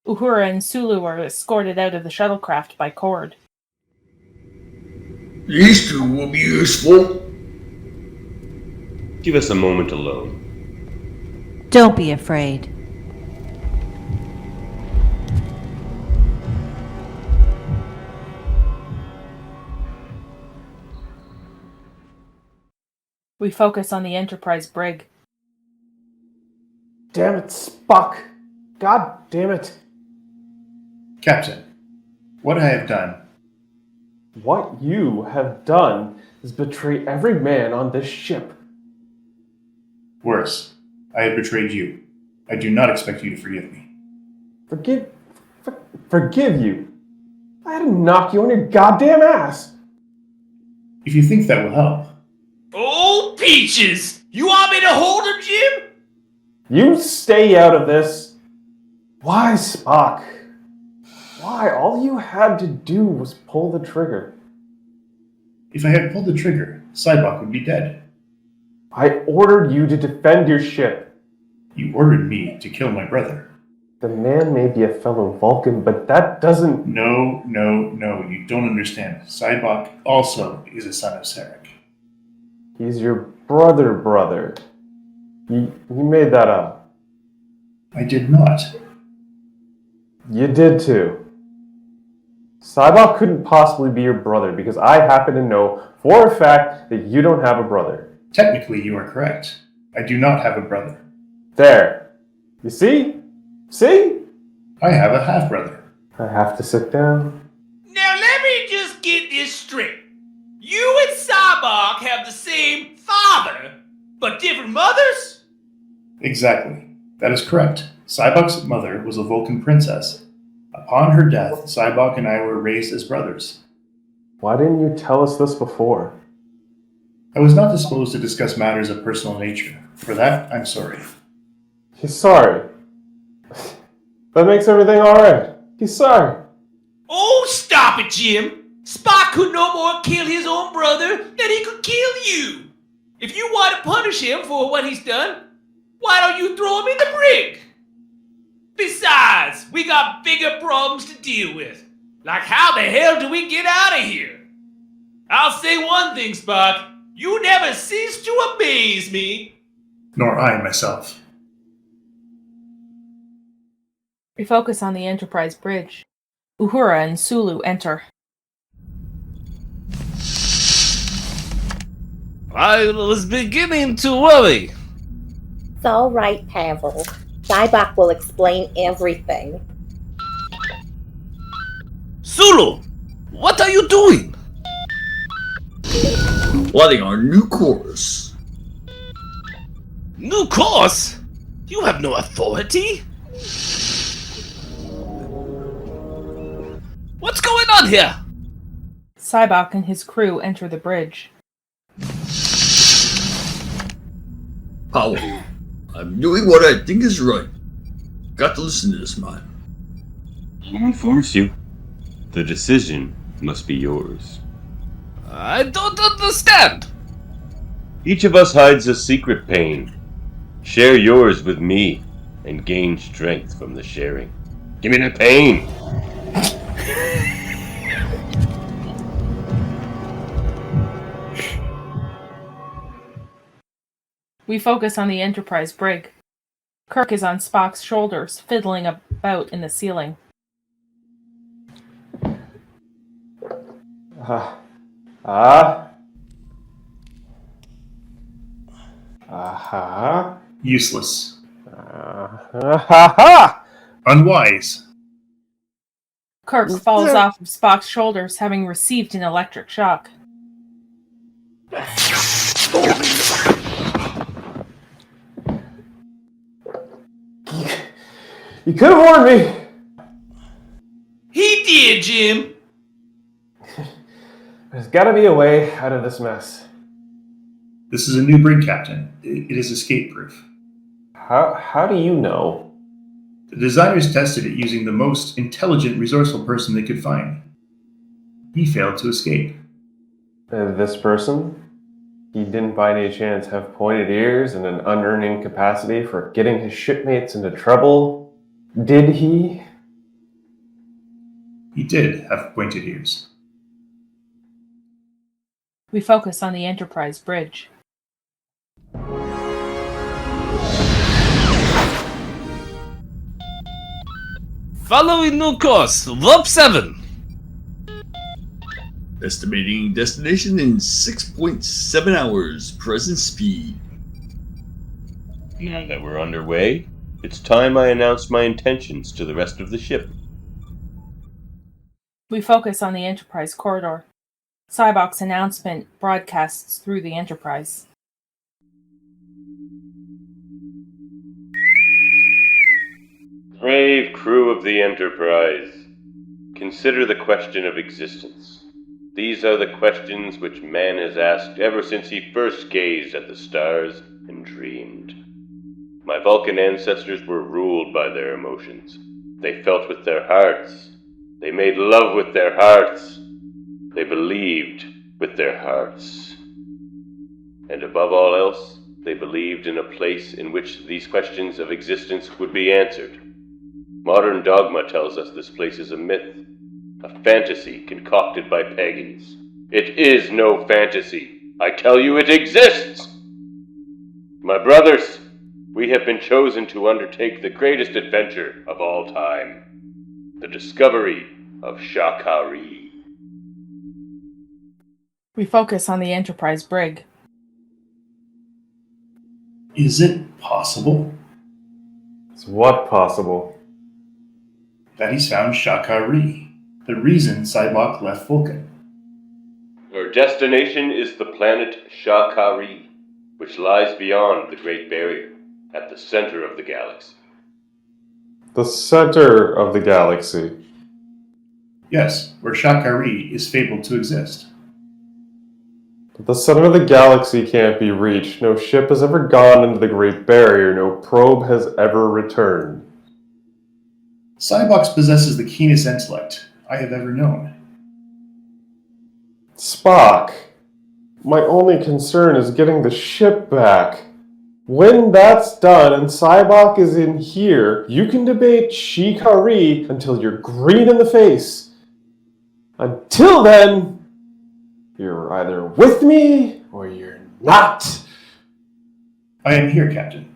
Uhura and Sulu are escorted out of the shuttlecraft by Korrd. These two will be useful. Give us a moment alone. Don't be afraid. We focus on the Enterprise brig. Damn it, Spock. God damn it. Captain, what I have done. What you have done is betray every man on this ship. Worse, I have betrayed you. I do not expect you to forgive me. Forgive you? I had to knock you on your goddamn ass. If you think that will help. Oh, Peaches! You want me to hold him, Jim? You stay out of this. Why, Spock? Why? All you had to do was pull the trigger. If I had pulled the trigger, Sybok would be dead. I ordered you to defend your ship. You ordered me to kill my brother. The man may be a fellow Vulcan, but that doesn't... No, you don't understand. Sybok also is a son of Sarek. He's your brother. You made that up. I did not. You did too. Sybok couldn't possibly be your brother because I happen to know for a fact that you don't have a brother. Technically, you are correct. I do not have a brother. There. You see? See? I have a half-brother. I have to sit down. Now let me just get this straight. You and Sabak have the same father, but different mothers? Exactly. That is correct. Cybok's mother was a Vulcan princess. Upon her death, Cybok and I were raised as brothers. Why didn't you tell us this before? I was not disposed to discuss matters of personal nature. For that, I'm sorry. He's sorry. That makes everything alright. He's sorry. Oh, stop it, Jim. Spock could no more kill his own brother than he could kill you. If you want to punish him for what he's done, why don't you throw him in the brig? Besides, we got bigger problems to deal with. Like how the hell do we get out of here? I'll say one thing, Spock. You never cease to amaze me. Nor I myself. We focus on the Enterprise bridge. Uhura and Sulu enter. I was beginning to worry. It's all right, Pavel. Cybok will explain everything. Sulu, what are you doing? Plotting our new course. New course? You have no authority? What's going on here? Cybok and his crew enter the bridge. Pavel, I'm doing what I think is right. Got to listen to this, man. I won't force you. The decision must be yours. I don't understand. Each of us hides a secret pain. Share yours with me and gain strength from the sharing. Give me the pain. We focus on the Enterprise brig. Kirk is on Spock's shoulders, fiddling about in the ceiling. Useless. Ha! Unwise. Kirk falls off of Spock's shoulders, having received an electric shock. You could have warned me. He did, Jim. There's gotta be a way out of this mess. This is a new brig, Captain. It is escape-proof. How do you know? The designers tested it using the most intelligent, resourceful person they could find. He failed to escape. This person? He didn't by any chance have pointed ears and an unearning capacity for getting his shipmates into trouble? Did he? He did have pointed ears. We focus on the Enterprise bridge. Following new course, warp 7. Estimating destination in 6.7 hours, present speed. Now that we're underway, it's time I announce my intentions to the rest of the ship. We focus on the Enterprise corridor. Cybok's announcement broadcasts through the Enterprise. Brave crew of the Enterprise, consider the question of existence. These are the questions which man has asked ever since he first gazed at the stars and dreamed. My Vulcan ancestors were ruled by their emotions. They felt with their hearts. They made love with their hearts. They believed with their hearts. And above all else, they believed in a place in which these questions of existence would be answered. Modern dogma tells us this place is a myth, a fantasy concocted by pagans. It is no fantasy. I tell you, it exists! My brothers, we have been chosen to undertake the greatest adventure of all time. The discovery of Shakari. We focus on the Enterprise brig. Is it possible? Is what possible? That he's found Hikaru, the reason Cybok left Vulcan. Her destination is the planet Hikaru, which lies beyond the Great Barrier, at the center of the galaxy. The center of the galaxy. Yes, where Hikaru is fabled to exist. But the center of the galaxy can't be reached. No ship has ever gone into the Great Barrier. No probe has ever returned. Cybox possesses the keenest intellect I have ever known. Spock, my only concern is getting the ship back. When that's done and Cybok is in here, you can debate Hikaru until you're green in the face. Until then, you're either with me or you're not. I am here, Captain.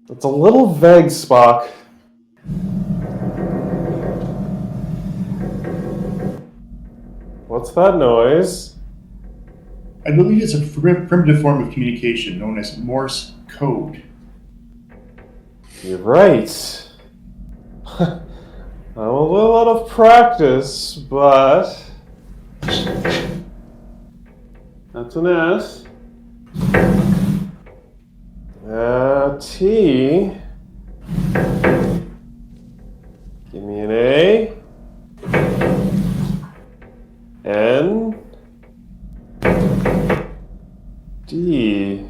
It's a little vague, Spock. What's that noise? I believe it's a primitive form of communication known as Morse code. You're right. I'm a little out of practice, but that's an S. T. Give me an A. N. D.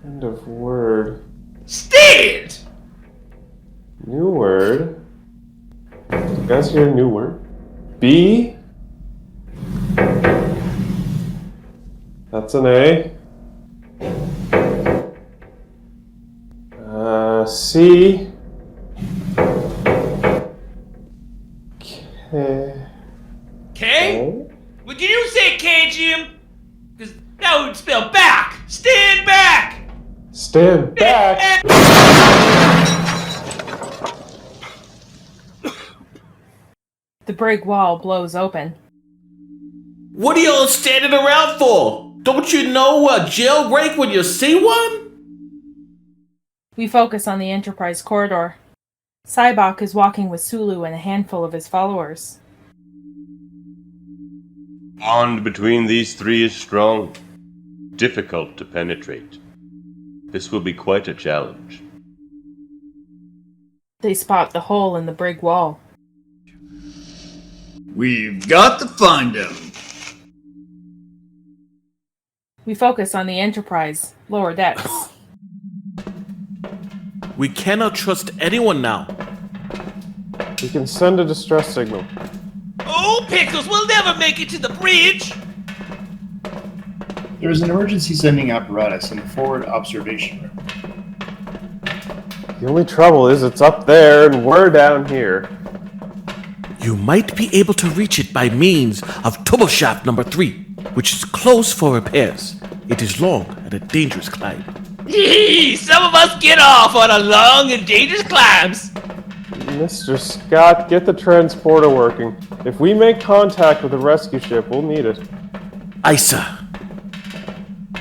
End of word. Stand! New word. You guys hear a new word? B. That's an A. C. K. K? Well, did you say K, Jim? Because that would spell back. Stand back! Stand back? The brig wall blows open. What are y'all standing around for? Don't you know a jailbreak when you see one? We focus on the Enterprise corridor. Cybok is walking with Sulu and a handful of his followers. Bond between these three is strong, difficult to penetrate. This will be quite a challenge. They spot the hole in the brig wall. We've got to find him. We focus on the Enterprise, lower decks. We cannot trust anyone now. We can send a distress signal. Oh, Pickles, we'll never make it to the bridge! There is an emergency sending apparatus in the forward observation room. The only trouble is it's up there and we're down here. You might be able to reach it by means of turboshaft number 3, which is closed for repairs. It is long and a dangerous climb. Yee, some of us get off on a long and dangerous climbs. Mr. Scott, get the transporter working. If we make contact with the rescue ship, we'll need it. Aye, sir.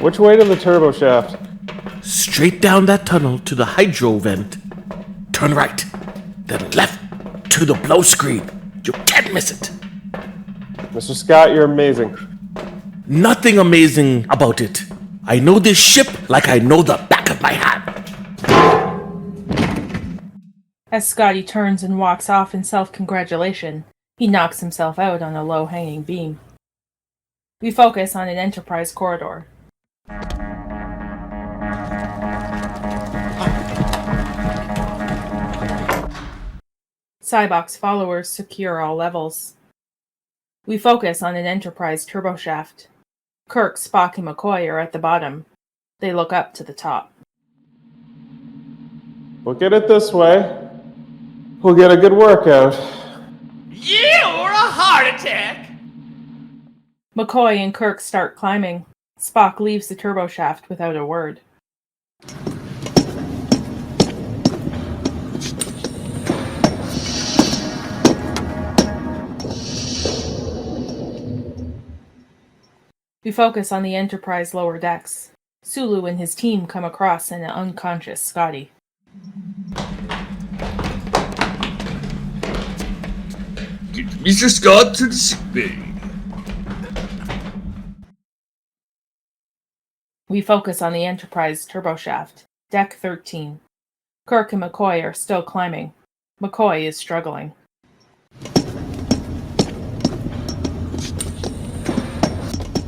Which way to the turbo shaft? Straight down that tunnel to the hydro vent. Turn right, then left to the blow screen. You can't miss it. Mr. Scott, you're amazing. Nothing amazing about it. I know this ship like I know the back of my hand. As Scotty turns and walks off in self-congratulation, he knocks himself out on a low-hanging beam. We focus on an Enterprise corridor. Cybok's followers secure all levels. We focus on an Enterprise turboshaft. Kirk, Spock, and McCoy are at the bottom. They look up to the top. Look at it this way. We'll get a good workout. Yeah, or a heart attack! McCoy and Kirk start climbing. Spock leaves the turboshaft without a word. We focus on the Enterprise lower decks. Sulu and his team come across an unconscious Scotty. Get Mr. Scott to the sick bay. We focus on the Enterprise turboshaft, deck 13. Kirk and McCoy are still climbing. McCoy is struggling.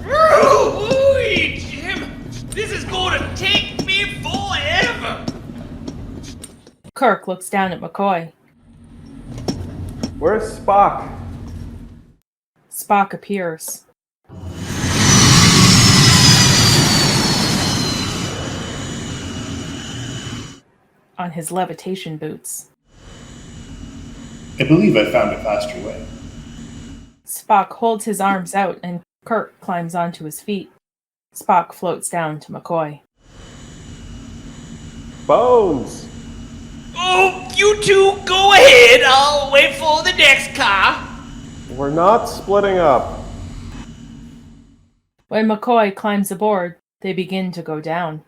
Ooh, Jim! This is going to take me forever! Kirk looks down at McCoy. Where's Spock? Spock appears. On his levitation boots. I believe I found a faster way. Spock holds his arms out and Kirk climbs onto his feet. Spock floats down to McCoy. Bones! Oh, you two go ahead. I'll wait for the next car. We're not splitting up. When McCoy climbs aboard, they begin to go down.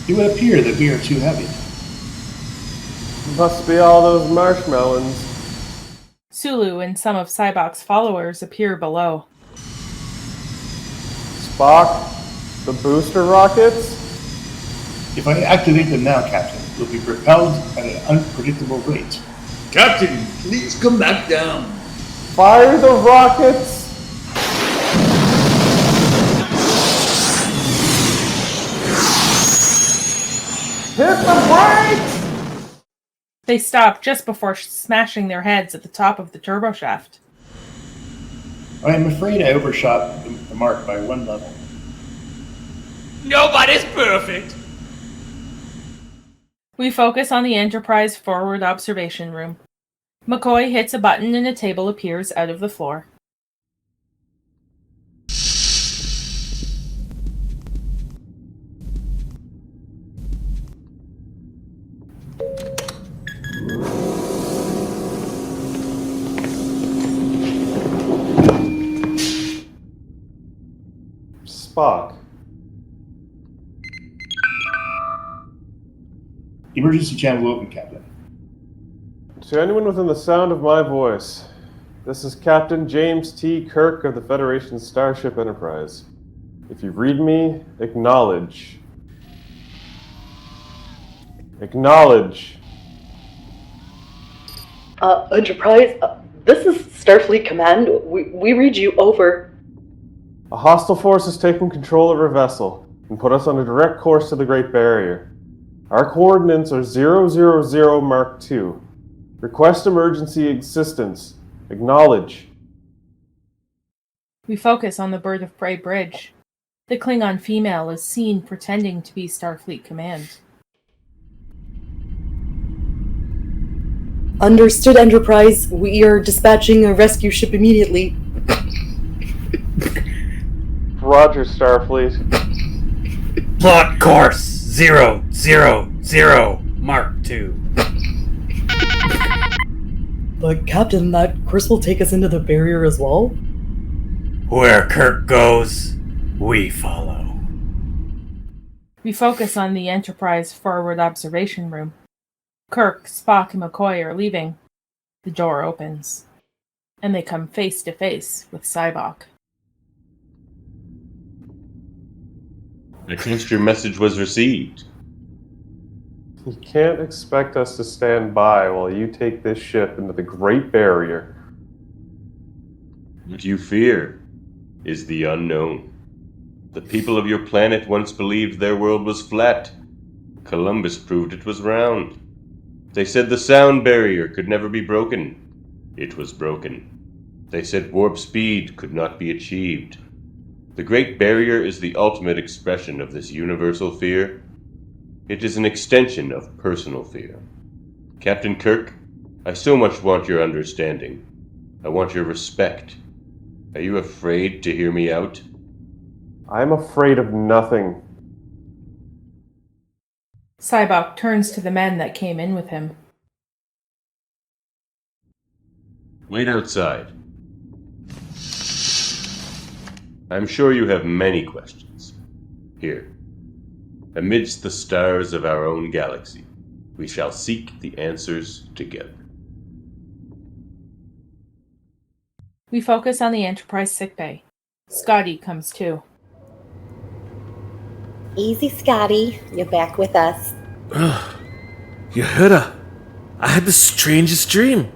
It would appear that we are too heavy. Must be all those marshmallows. Sulu and some of Cybok's followers appear below. Spock, the booster rockets? If I activate them now, Captain, we'll be propelled at an unpredictable rate. Captain, please come back down. Fire the rockets! Hit the brakes! They stop just before smashing their heads at the top of the turboshaft. I am afraid I overshot the mark by 1 level. Nobody's perfect. We focus on the Enterprise forward observation room. McCoy hits a button and a table appears out of the floor. Spock. Emergency channel open, Captain. To anyone within the sound of my voice, this is Captain James T. Kirk of the Federation Starship Enterprise. If you read me, acknowledge. Acknowledge. Enterprise, this is Starfleet Command. We read you over. A hostile force has taken control of our vessel and put us on a direct course to the Great Barrier. Our coordinates are 000 Mark II. Request emergency assistance. Acknowledge. We focus on the Bird of Prey bridge. The Klingon female is seen pretending to be Starfleet Command. Understood, Enterprise. We are dispatching a rescue ship immediately. Roger, Starfleet. Plot course 000 Mark II. But Captain, that course will take us into the barrier as well? Where Kirk goes, we follow. We focus on the Enterprise forward observation room. Kirk, Spock, and McCoy are leaving. The door opens, and they come face to face with Sybok. I trust your message was received. You can't expect us to stand by while you take this ship into the Great Barrier. What you fear is the unknown. The people of your planet once believed their world was flat. Columbus proved it was round. They said the sound barrier could never be broken. It was broken. They said warp speed could not be achieved. The Great Barrier is the ultimate expression of this universal fear. It is an extension of personal fear. Captain Kirk, I so much want your understanding. I want your respect. Are you afraid to hear me out? I'm afraid of nothing. Sybok turns to the men that came in with him. Wait outside. I'm sure you have many questions. Here, amidst the stars of our own galaxy, we shall seek the answers together. We focus on the Enterprise sickbay. Scotty comes too. Easy, Scotty. You're back with us. Uhura, I had the strangest dream.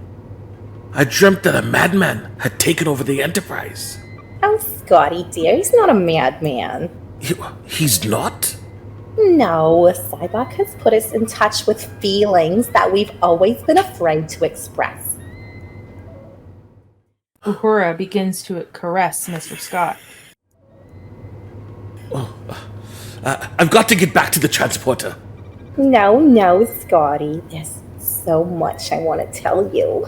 I dreamt that a madman had taken over the Enterprise. Oh, Scotty dear, he's not a madman. He's not? No, Cybok has put us in touch with feelings that we've always been afraid to express. Uhura begins to caress Mr. Scott. I've got to get back to the transporter. No, Scotty. There's so much I want to tell you.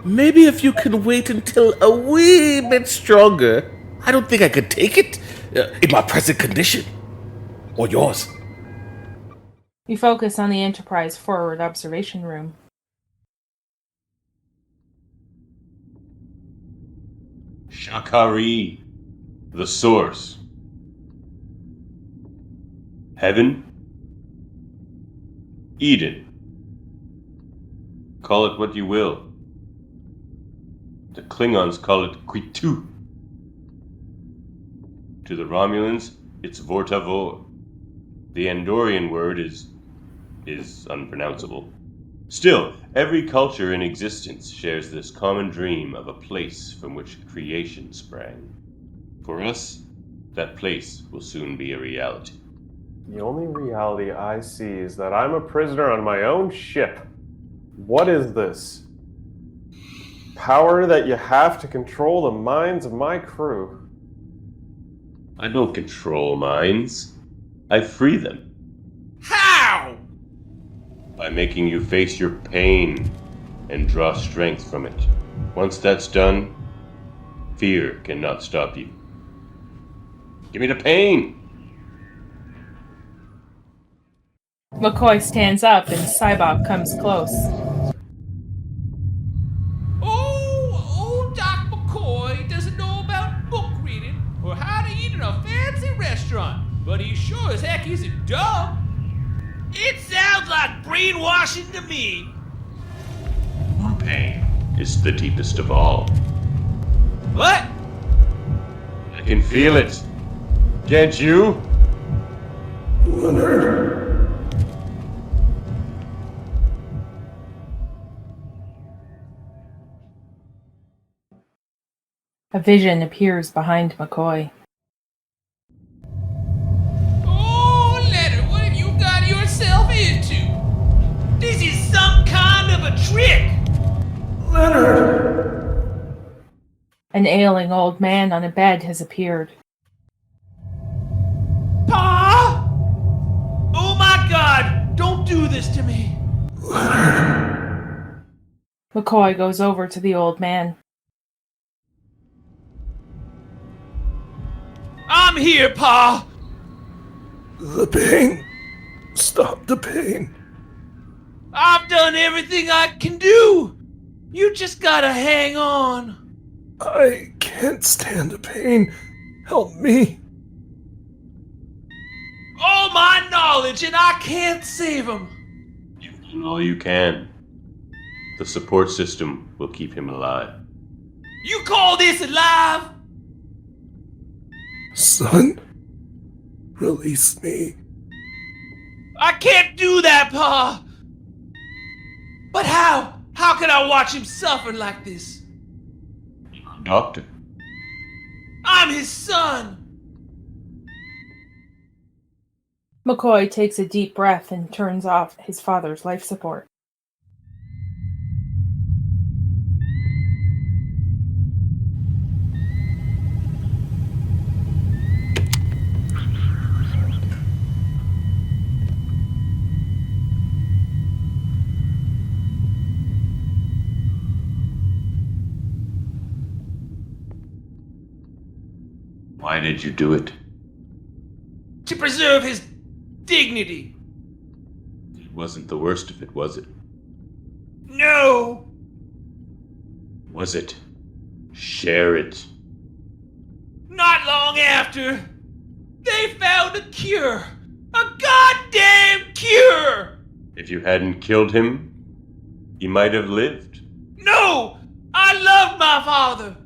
Maybe if you can wait until a wee bit stronger. I don't think I could take it in my present condition. Or yours. We focus on the Enterprise forward observation room. Shakari, the source. Heaven? Eden. Call it what you will. The Klingons call it Quitu. To the Romulans, it's Vortavor. The Andorian word is unpronounceable. Still, every culture in existence shares this common dream of a place from which creation sprang. For us, that place will soon be a reality. The only reality I see is that I'm a prisoner on my own ship. What is this? Power that you have to control the minds of my crew. I don't control minds. I free them. How? By making you face your pain and draw strength from it. Once that's done, fear cannot stop you. Give me the pain! McCoy stands up and Cybok comes close. Oh, Doc McCoy doesn't know about book reading or how to eat in a fancy restaurant, but he sure as heck isn't dumb. It sounds like brainwashing to me. Your pain is the deepest of all. What? I can feel it. Can't you? Leonard. A vision appears behind McCoy. Oh, Leonard, what have you got yourself into? This is some kind of a trick! Leonard! An ailing old man on a bed has appeared. Pa! Oh my God! Don't do this to me! Leonard! McCoy goes over to the old man. I'm here, Pa! The pain. Stop the pain. I've done everything I can do! You just gotta hang on. I can't stand the pain. Help me. All my knowledge and I can't save him. You've done all you can. The support system will keep him alive. You call this alive? Son, release me. I can't do that, Pa! But how? How can I watch him suffer like this? Doctor. I'm his son! McCoy takes a deep breath and turns off his father's life support. Why did you do it? To preserve his dignity. It wasn't the worst of it, was it? No! Was it? Share it. Not long after, they found a cure. A goddamn cure! If you hadn't killed him, he might have lived. No! I loved my father.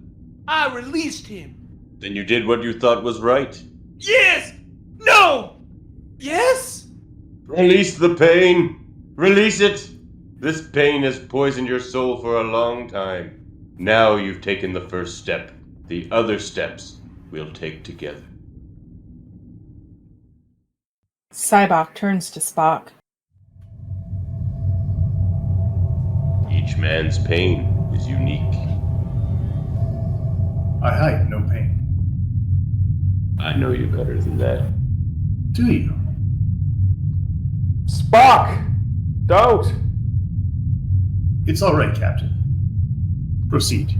I released him. Then you did what you thought was right. Yes! No! Yes? Release the pain! Release it! This pain has poisoned your soul for a long time. Now you've taken the first step. The other steps we'll take together. Sybok turns to Spock. Each man's pain is unique. I hide no pain. I know you better than that. Do you? Spock! Don't! It's all right, Captain. Proceed.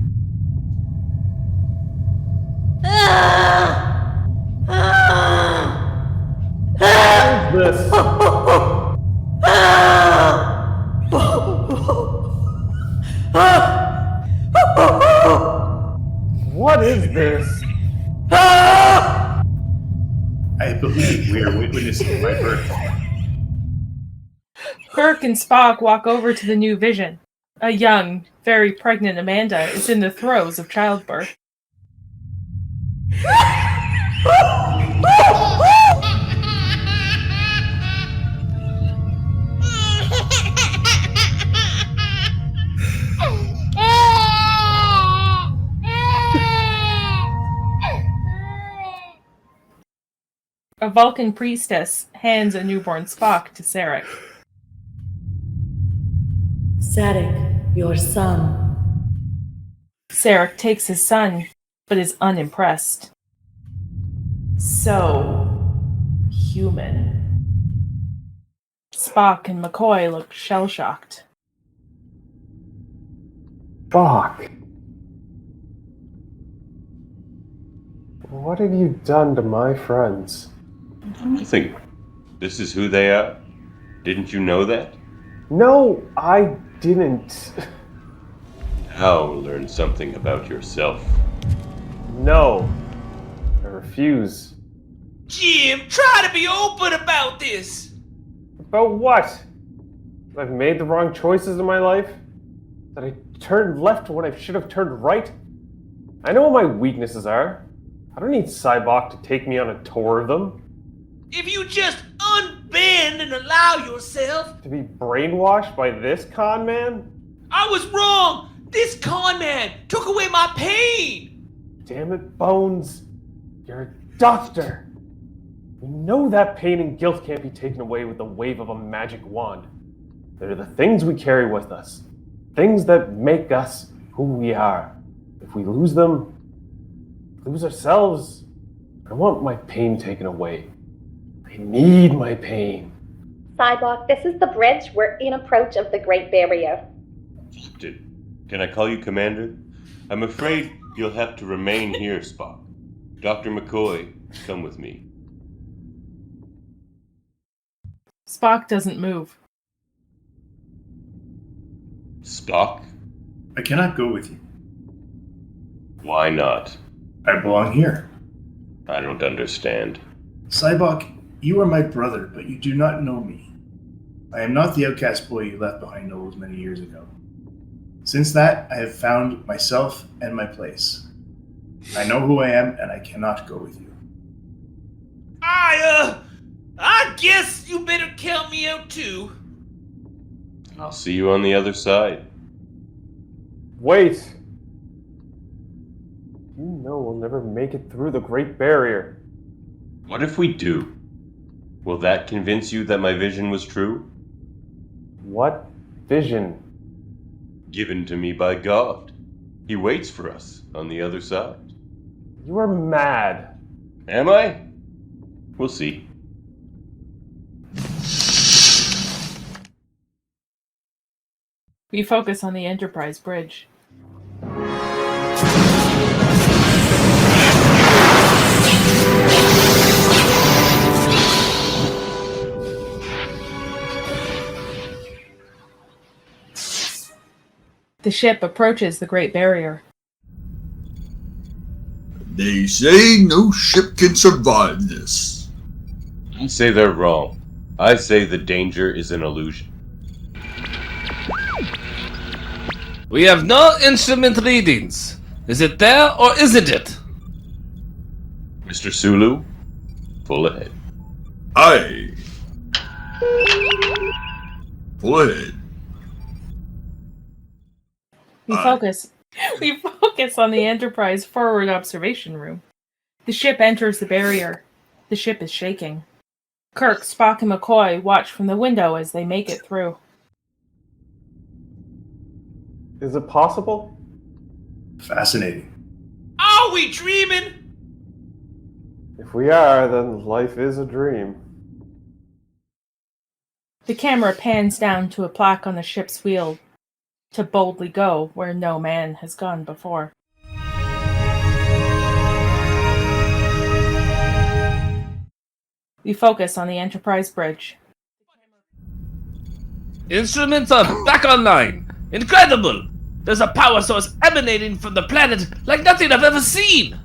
What is this? What is this? I believe we are witnessing my birth. Kirk and Spock walk over to the new vision. A young, very pregnant Amanda is in the throes of childbirth. A Vulcan priestess hands a newborn Spock to Sarek. Sarek, your son. Sarek takes his son, but is unimpressed. So human. Spock and McCoy look shell-shocked. Spock. What have you done to my friends? Nothing. This is who they are. Didn't you know that? No, I didn't. Now learn something about yourself. No. I refuse. Jim, try to be open about this. About what? That I've made the wrong choices in my life? That I turned left when I should have turned right? I know what my weaknesses are. I don't need Sybok to take me on a tour of them. If you just unbend and allow yourself To be brainwashed by this con man? I was wrong! This con man took away my pain! Damn it, Bones. You're a doctor. We know that pain and guilt can't be taken away with the wave of a magic wand. They're the things we carry with us. Things that make us who we are. If we lose them, lose ourselves. I want my pain taken away. I need my pain. Sybok, this is the bridge. We're in approach of the Great Barrier. Can I call you Commander? I'm afraid you'll have to remain here, Spock. Dr. McCoy, come with me. Spock doesn't move. Spock? I cannot go with you. Why not? I belong here. I don't understand. Sybok, you are my brother, but you do not know me. I am not the outcast boy you left behind all those many years ago. Since that, I have found myself and my place. I know who I am, and I cannot go with you. I guess you better count me out too. I'll see you on the other side. Wait! You know we'll never make it through the Great Barrier. What if we do? Will that convince you that my vision was true? What vision? Given to me by God. He waits for us on the other side. You are mad. Am I? We'll see. We focus on the Enterprise bridge. The ship approaches the Great Barrier. They say no ship can survive this. I say they're wrong. I say the danger is an illusion. We have no instrument readings. Is it there or isn't it? Mr. Sulu, full ahead. Aye. Full ahead. We focus on the Enterprise forward observation room. The ship enters the barrier. The ship is shaking. Kirk, Spock, and McCoy watch from the window as they make it through. Is it possible? Fascinating. Are we dreaming? If we are, then life is a dream. The camera pans down to a plaque on the ship's wheel to boldly go where no man has gone before. We focus on the Enterprise bridge. Instruments are back online. Incredible! There's a power source emanating from the planet like nothing I've ever seen.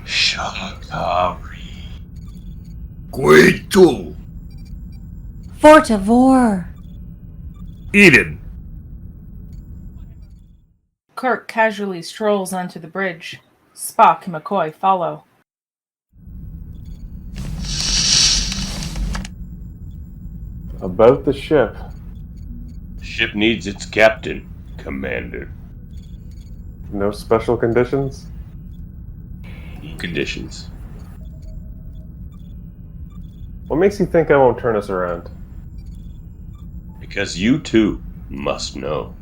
Hikaru. Quito. Fortavor. Eden. Kirk casually strolls onto the bridge. Spock and McCoy follow. About the ship. The ship needs its captain, Commander. No special conditions? Conditions. What makes you think I won't turn us around? Because you too must know.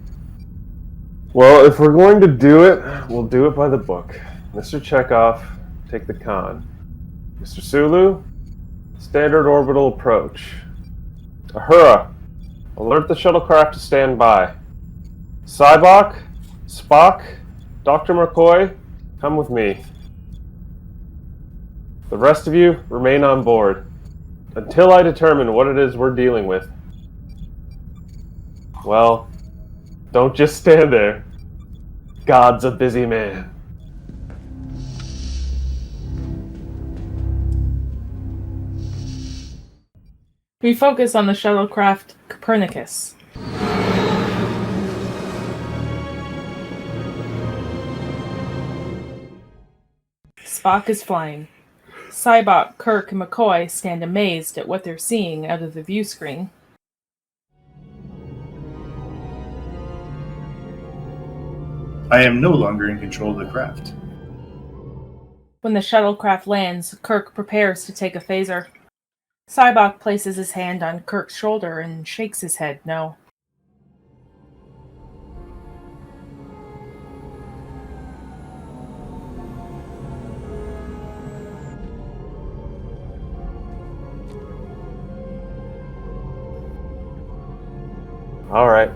Well, if we're going to do it, we'll do it by the book. Mr. Chekov, take the con. Mr. Sulu, standard orbital approach. Uhura, alert the shuttlecraft to stand by. Cybok, Spock, Dr. McCoy, come with me. The rest of you, remain on board. Until I determine what it is we're dealing with. Well, don't just stand there. God's a busy man. We focus on the shuttlecraft Copernicus. Spock is flying. Cybok, Kirk, and McCoy stand amazed at what they're seeing out of the view screen. I am no longer in control of the craft. When the shuttlecraft lands, Kirk prepares to take a phaser. Cybok places his hand on Kirk's shoulder and shakes his head no. Alright,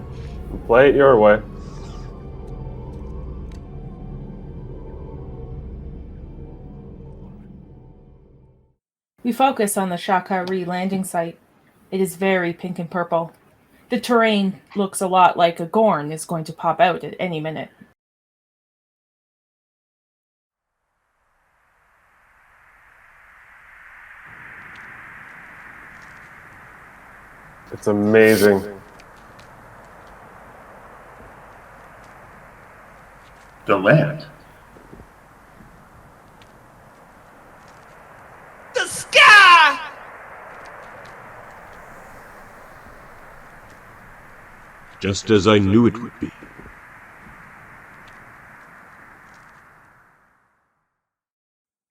play it your way. We focus on the Shakari landing site. It is very pink and purple. The terrain looks a lot like a Gorn is going to pop out at any minute. It's amazing. The land. The sky! Just as I knew it would be.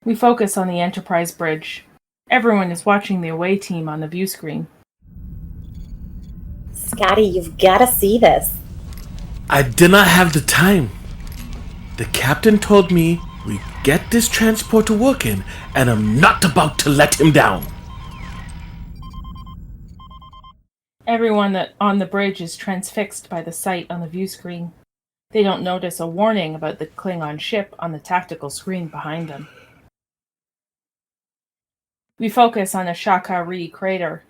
We focus on the Enterprise bridge. Everyone is watching the away team on the view screen. Scotty, you've got to see this. I did not have the time. The captain told me we get this transport to working, and I'm not about to let him down. Everyone on the bridge is transfixed by the sight on the view screen. They don't notice a warning about the Klingon ship on the tactical screen behind them. We focus on a Shakari crater.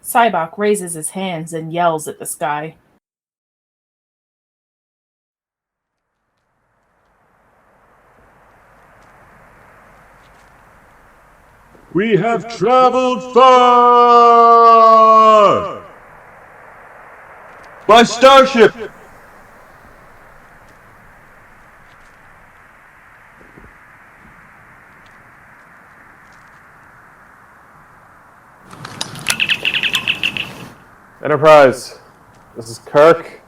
Cybok raises his hands and yells at the sky. We have traveled far! My starship! Enterprise, this is Kirk.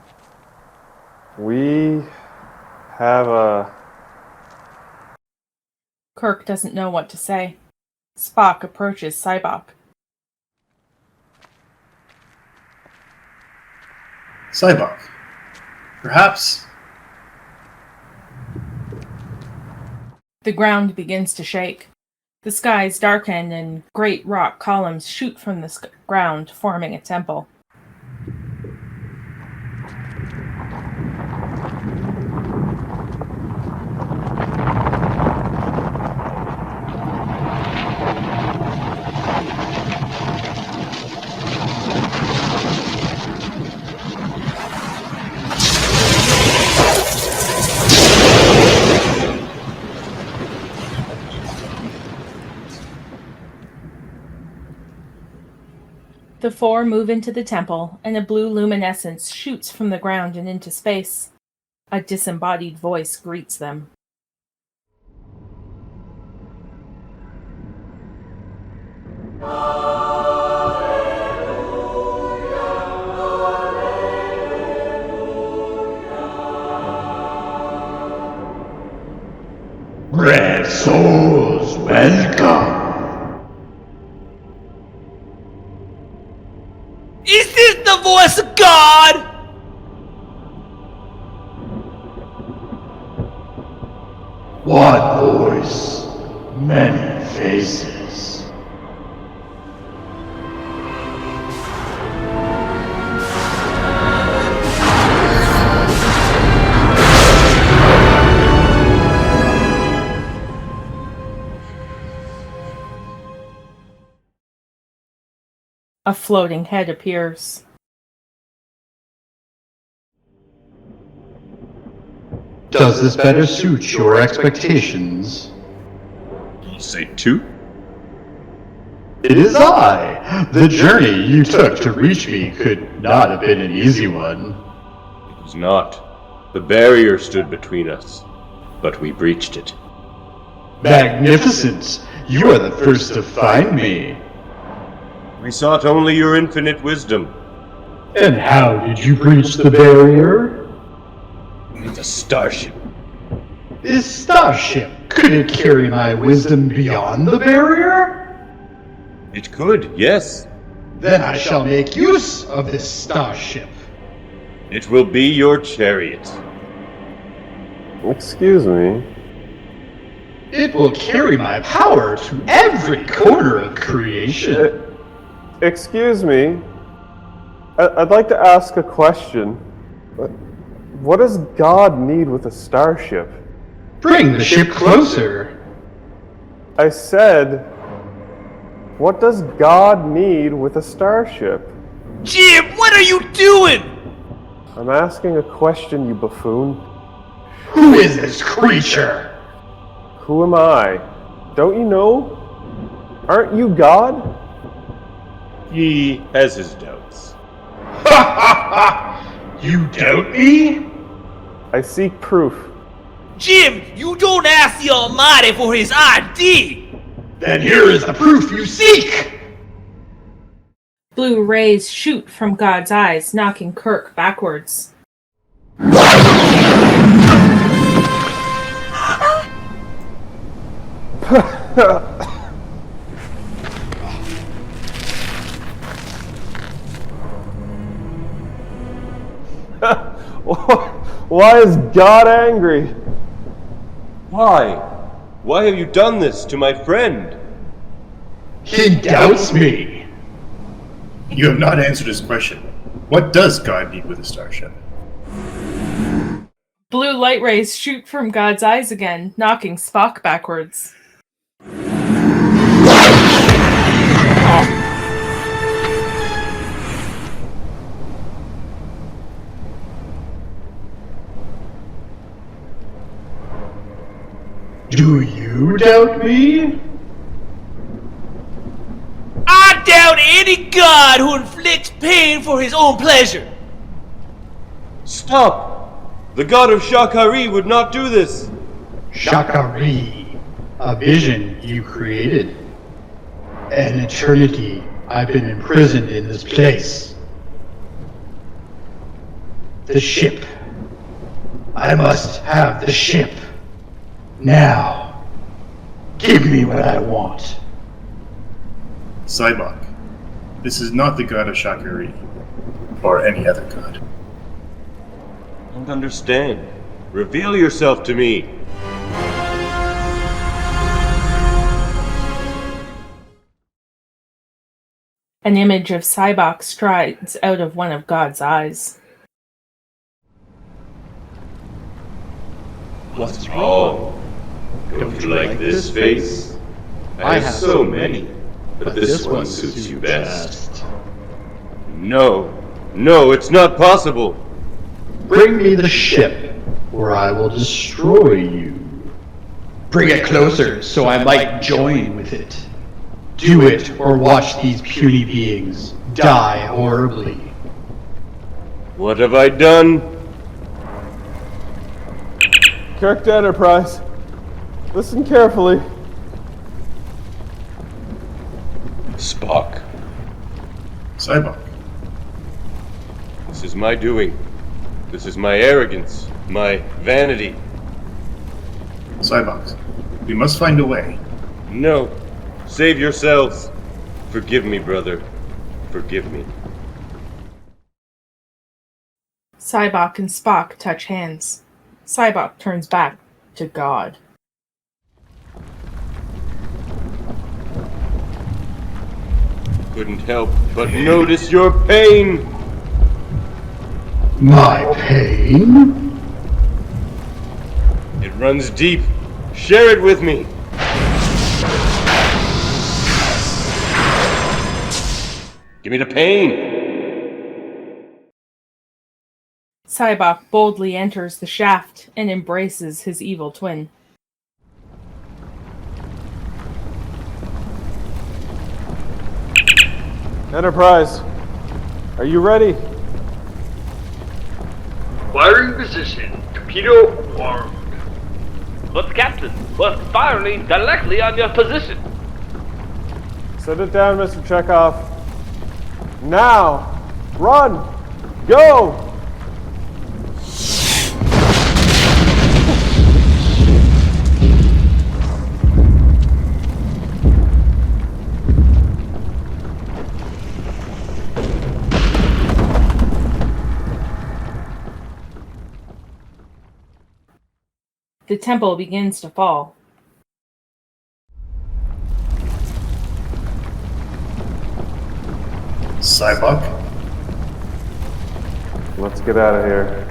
We have a... Kirk doesn't know what to say. Spock approaches Sybok. Sybok, perhaps. The ground begins to shake. The skies darken and great rock columns shoot from the ground, forming a temple. The four move into the temple, and a blue luminescence shoots from the ground and into space. A disembodied voice greets them. Red souls, welcome. Is this the voice of God? One voice, many faces. A floating head appears. Does this better suit your expectations? You say two? It is I! The journey you took to reach me could not have been an easy one. It was not. The barrier stood between us, but we breached it. Magnificent! You are the first to find me. We sought only your infinite wisdom. And how did you breach the barrier? With a starship. This starship, could it carry my wisdom beyond the barrier? It could, yes. Then I shall make use of this starship. It will be your chariot. Excuse me. It will carry my power to every corner of creation. Excuse me. I'd like to ask a question. What does God need with a starship? Bring the ship closer. I said, what does God need with a starship? Jim, what are you doing? I'm asking a question, you buffoon. Who is this creature? Who am I? Don't you know? Aren't you God? He has his doubts. Ha ha ha! You doubt me? I seek proof. Jim, you don't ask the Almighty for his ID! Then here is the proof you seek! Blue rays shoot from God's eyes, knocking Kirk backwards. Why is God angry? Why? Why have you done this to my friend? He doubts me. You have not answered his question. What does God need with a starship? Blue light rays shoot from God's eyes again, knocking Spock backwards. Do you doubt me? any god who inflicts pain for his own pleasure. Stop! The god of Shakari would not do this! Shakari, a vision you created. An eternity I've been imprisoned in this place. The ship. I must have the ship. Now. Give me what I want. Cybok, this is not the god of Shakari, or any other god. I don't understand. Reveal yourself to me. An image of Cybok strides out of one of God's eyes. What's wrong? Don't you like this face? I have so many, but this one suits you best. No, it's not possible. Bring me the ship, or I will destroy you. Bring it closer, so I might join with it. Do it, or watch these puny beings die horribly. What have I done? Kirk to Enterprise. Listen carefully. Spock. Cybok. This is my doing. This is my arrogance. My vanity. Cybok, we must find a way. No. Save yourselves. Forgive me, brother. Forgive me. Cybok and Spock touch hands. Cybok turns back to God. Couldn't help but notice your pain. My pain? It runs deep. Share it with me. Give me the pain. Cybok boldly enters the shaft and embraces his evil twin. Enterprise, are you ready? Firing position. Torpedo armed. But Captain, we're firing directly on your position. Set it down, Mr. Chekov. Now! Run! Go! The temple begins to fall. Cybok? Let's get out of here.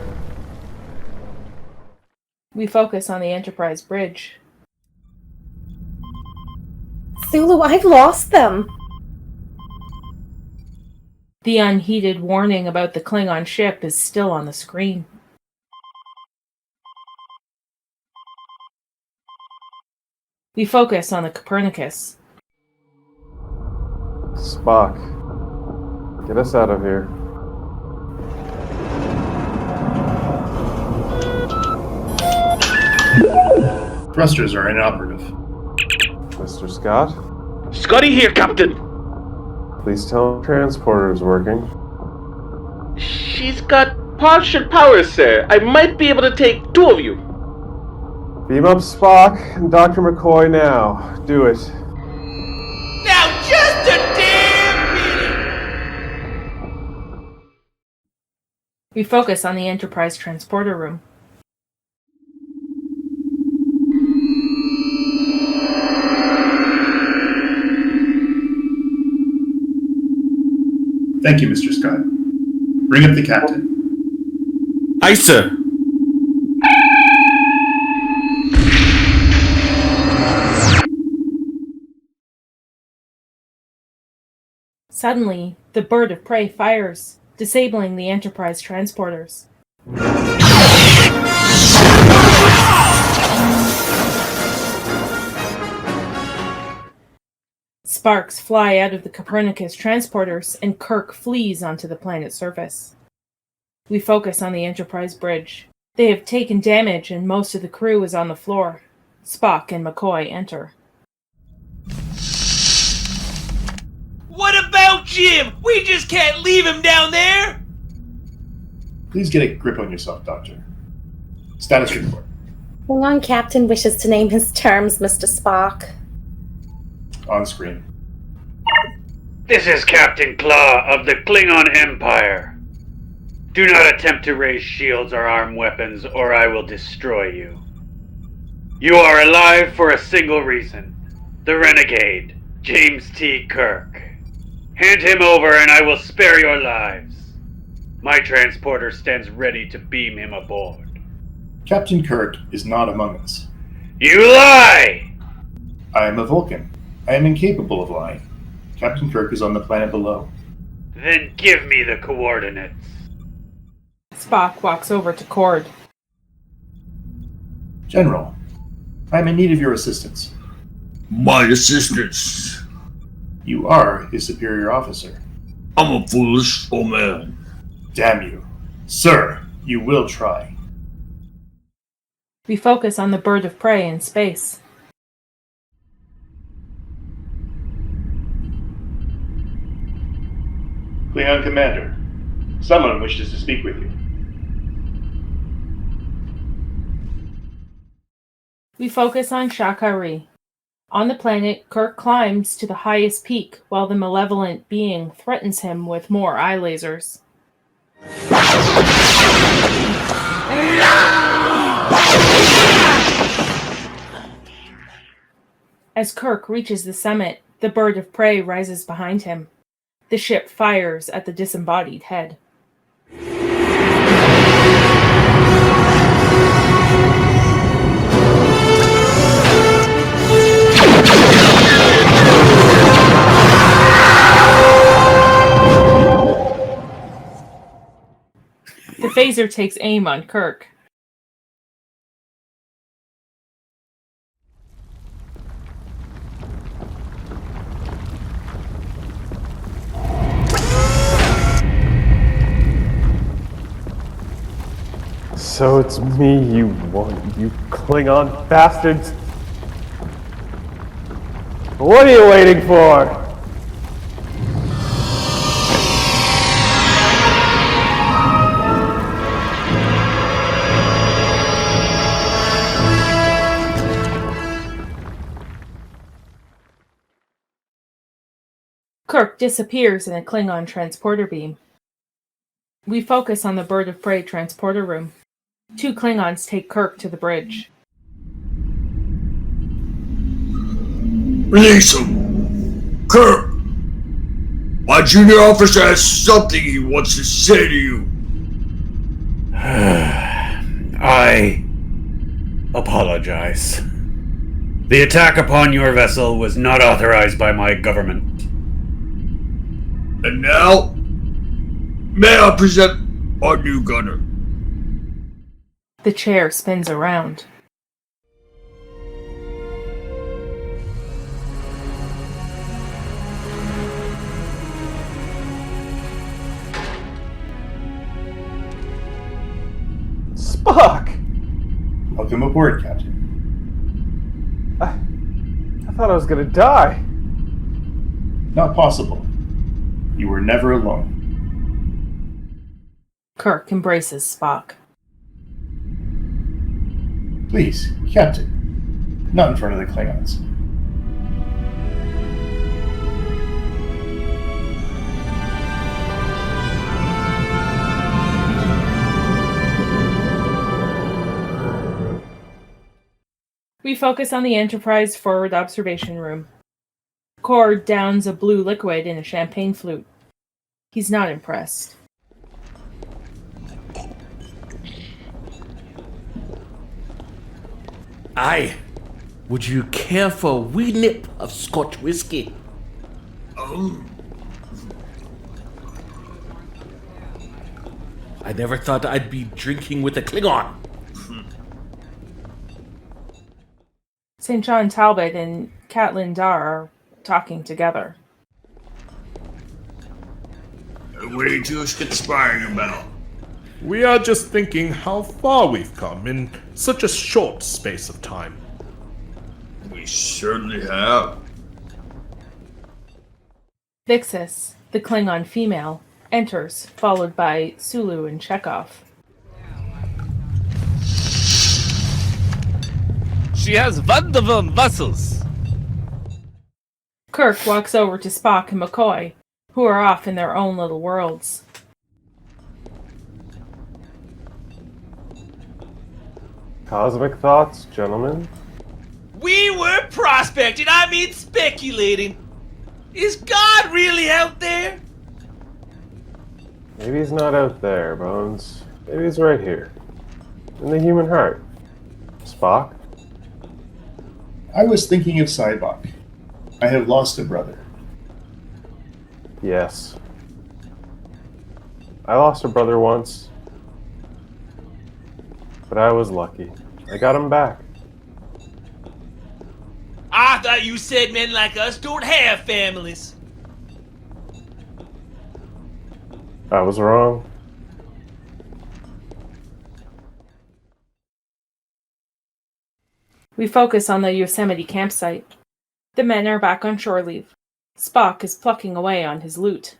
We focus on the Enterprise bridge. Sulu, I've lost them. The unheeded warning about the Klingon ship is still on the screen. We focus on the Copernicus. Spock, get us out of here. Thrusters are inoperative. Mr. Scott? Scotty here, Captain. Please tell the transporter's working. She's got partial power, sir. I might be able to take two of you. Beam up Spock and Dr. McCoy now. Do it. Now just a damn minute! We focus on the Enterprise transporter room. Thank you, Mr. Scott. Bring up the captain. Aye, sir. Suddenly, the bird of prey fires, disabling the Enterprise transporters. Sparks fly out of the Copernicus transporters and Kirk flees onto the planet's surface. We focus on the Enterprise bridge. They have taken damage and most of the crew is on the floor. Spock and McCoy enter. What about Jim? We just can't leave him down there! Please get a grip on yourself, Doctor. Status report. Klingon Captain wishes to name his terms, Mr. Spock. On screen. This is Captain Claw of the Klingon Empire. Do not attempt to raise shields or arm weapons, or I will destroy you. You are alive for a single reason. The renegade, James T. Kirk. Hand him over and I will spare your lives. My transporter stands ready to beam him aboard. Captain Kirk is not among us. You lie! I am a Vulcan. I am incapable of lying. Captain Kirk is on the planet below. Then give me the coordinates. Spock walks over to Korrd. General, I am in need of your assistance. My assistance? You are his superior officer. I'm a foolish old man. Damn you. Sir, you will try. We focus on the bird of prey in space. Klingon Commander, someone wishes to speak with you. We focus on Hikaru. On the planet, Kirk climbs to the highest peak while the malevolent being threatens him with more eye lasers. As Kirk reaches the summit, the bird of prey rises behind him. The ship fires at the disembodied head. The phaser takes aim on Kirk. So it's me you want, you Klingon bastards. What are you waiting for? Kirk disappears in a Klingon transporter beam. We focus on the bird of prey transporter room. 2 Klingons take Kirk to the bridge. Release him! Kirk! My junior officer has something he wants to say to you. I apologize. The attack upon your vessel was not authorized by my government. And now, may I present our new gunner. The chair spins around. Spock! Welcome aboard, Captain. I thought I was gonna die. Not possible. You were never alone. Kirk embraces Spock. Please, Captain. Not in front of the Klingons. We focus on the Enterprise forward observation room. Korrd downs a blue liquid in a champagne flute. He's not impressed. Aye. Would you care for a wee nip of Scotch whiskey? I never thought I'd be drinking with a Klingon. St. John Talbot and Catelyn Dar are talking together. What are you two conspiring about? We are just thinking how far we've come in such a short space of time. We certainly have. Vixis, the Klingon female, enters, followed by Sulu and Chekov. She has wonderful muscles. Kirk walks over to Spock and McCoy, who are off in their own little worlds. Cosmic thoughts, gentlemen? We were prospecting, speculating. Is God really out there? Maybe he's not out there, Bones. Maybe he's right here. In the human heart. Spock? I was thinking of Sybok. I have lost a brother. Yes. I lost a brother once. But I was lucky. I got him back. I thought you said men like us don't have families. I was wrong. We focus on the Yosemite campsite. The men are back on shore leave. Spock is plucking away on his lute.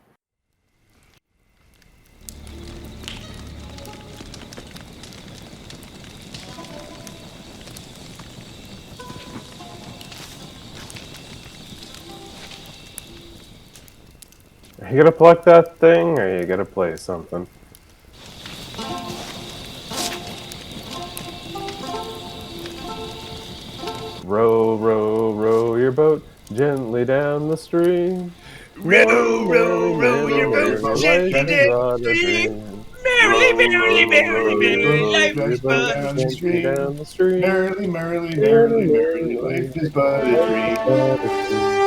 Are you gonna pluck that thing, or are you gonna play something? Row, row, row your boat gently down the stream. Row, row, row your boat gently down the stream. Merrily, merrily, merrily, merrily, life is but a dream. Merrily, merrily, merrily, merrily, life is but a dream.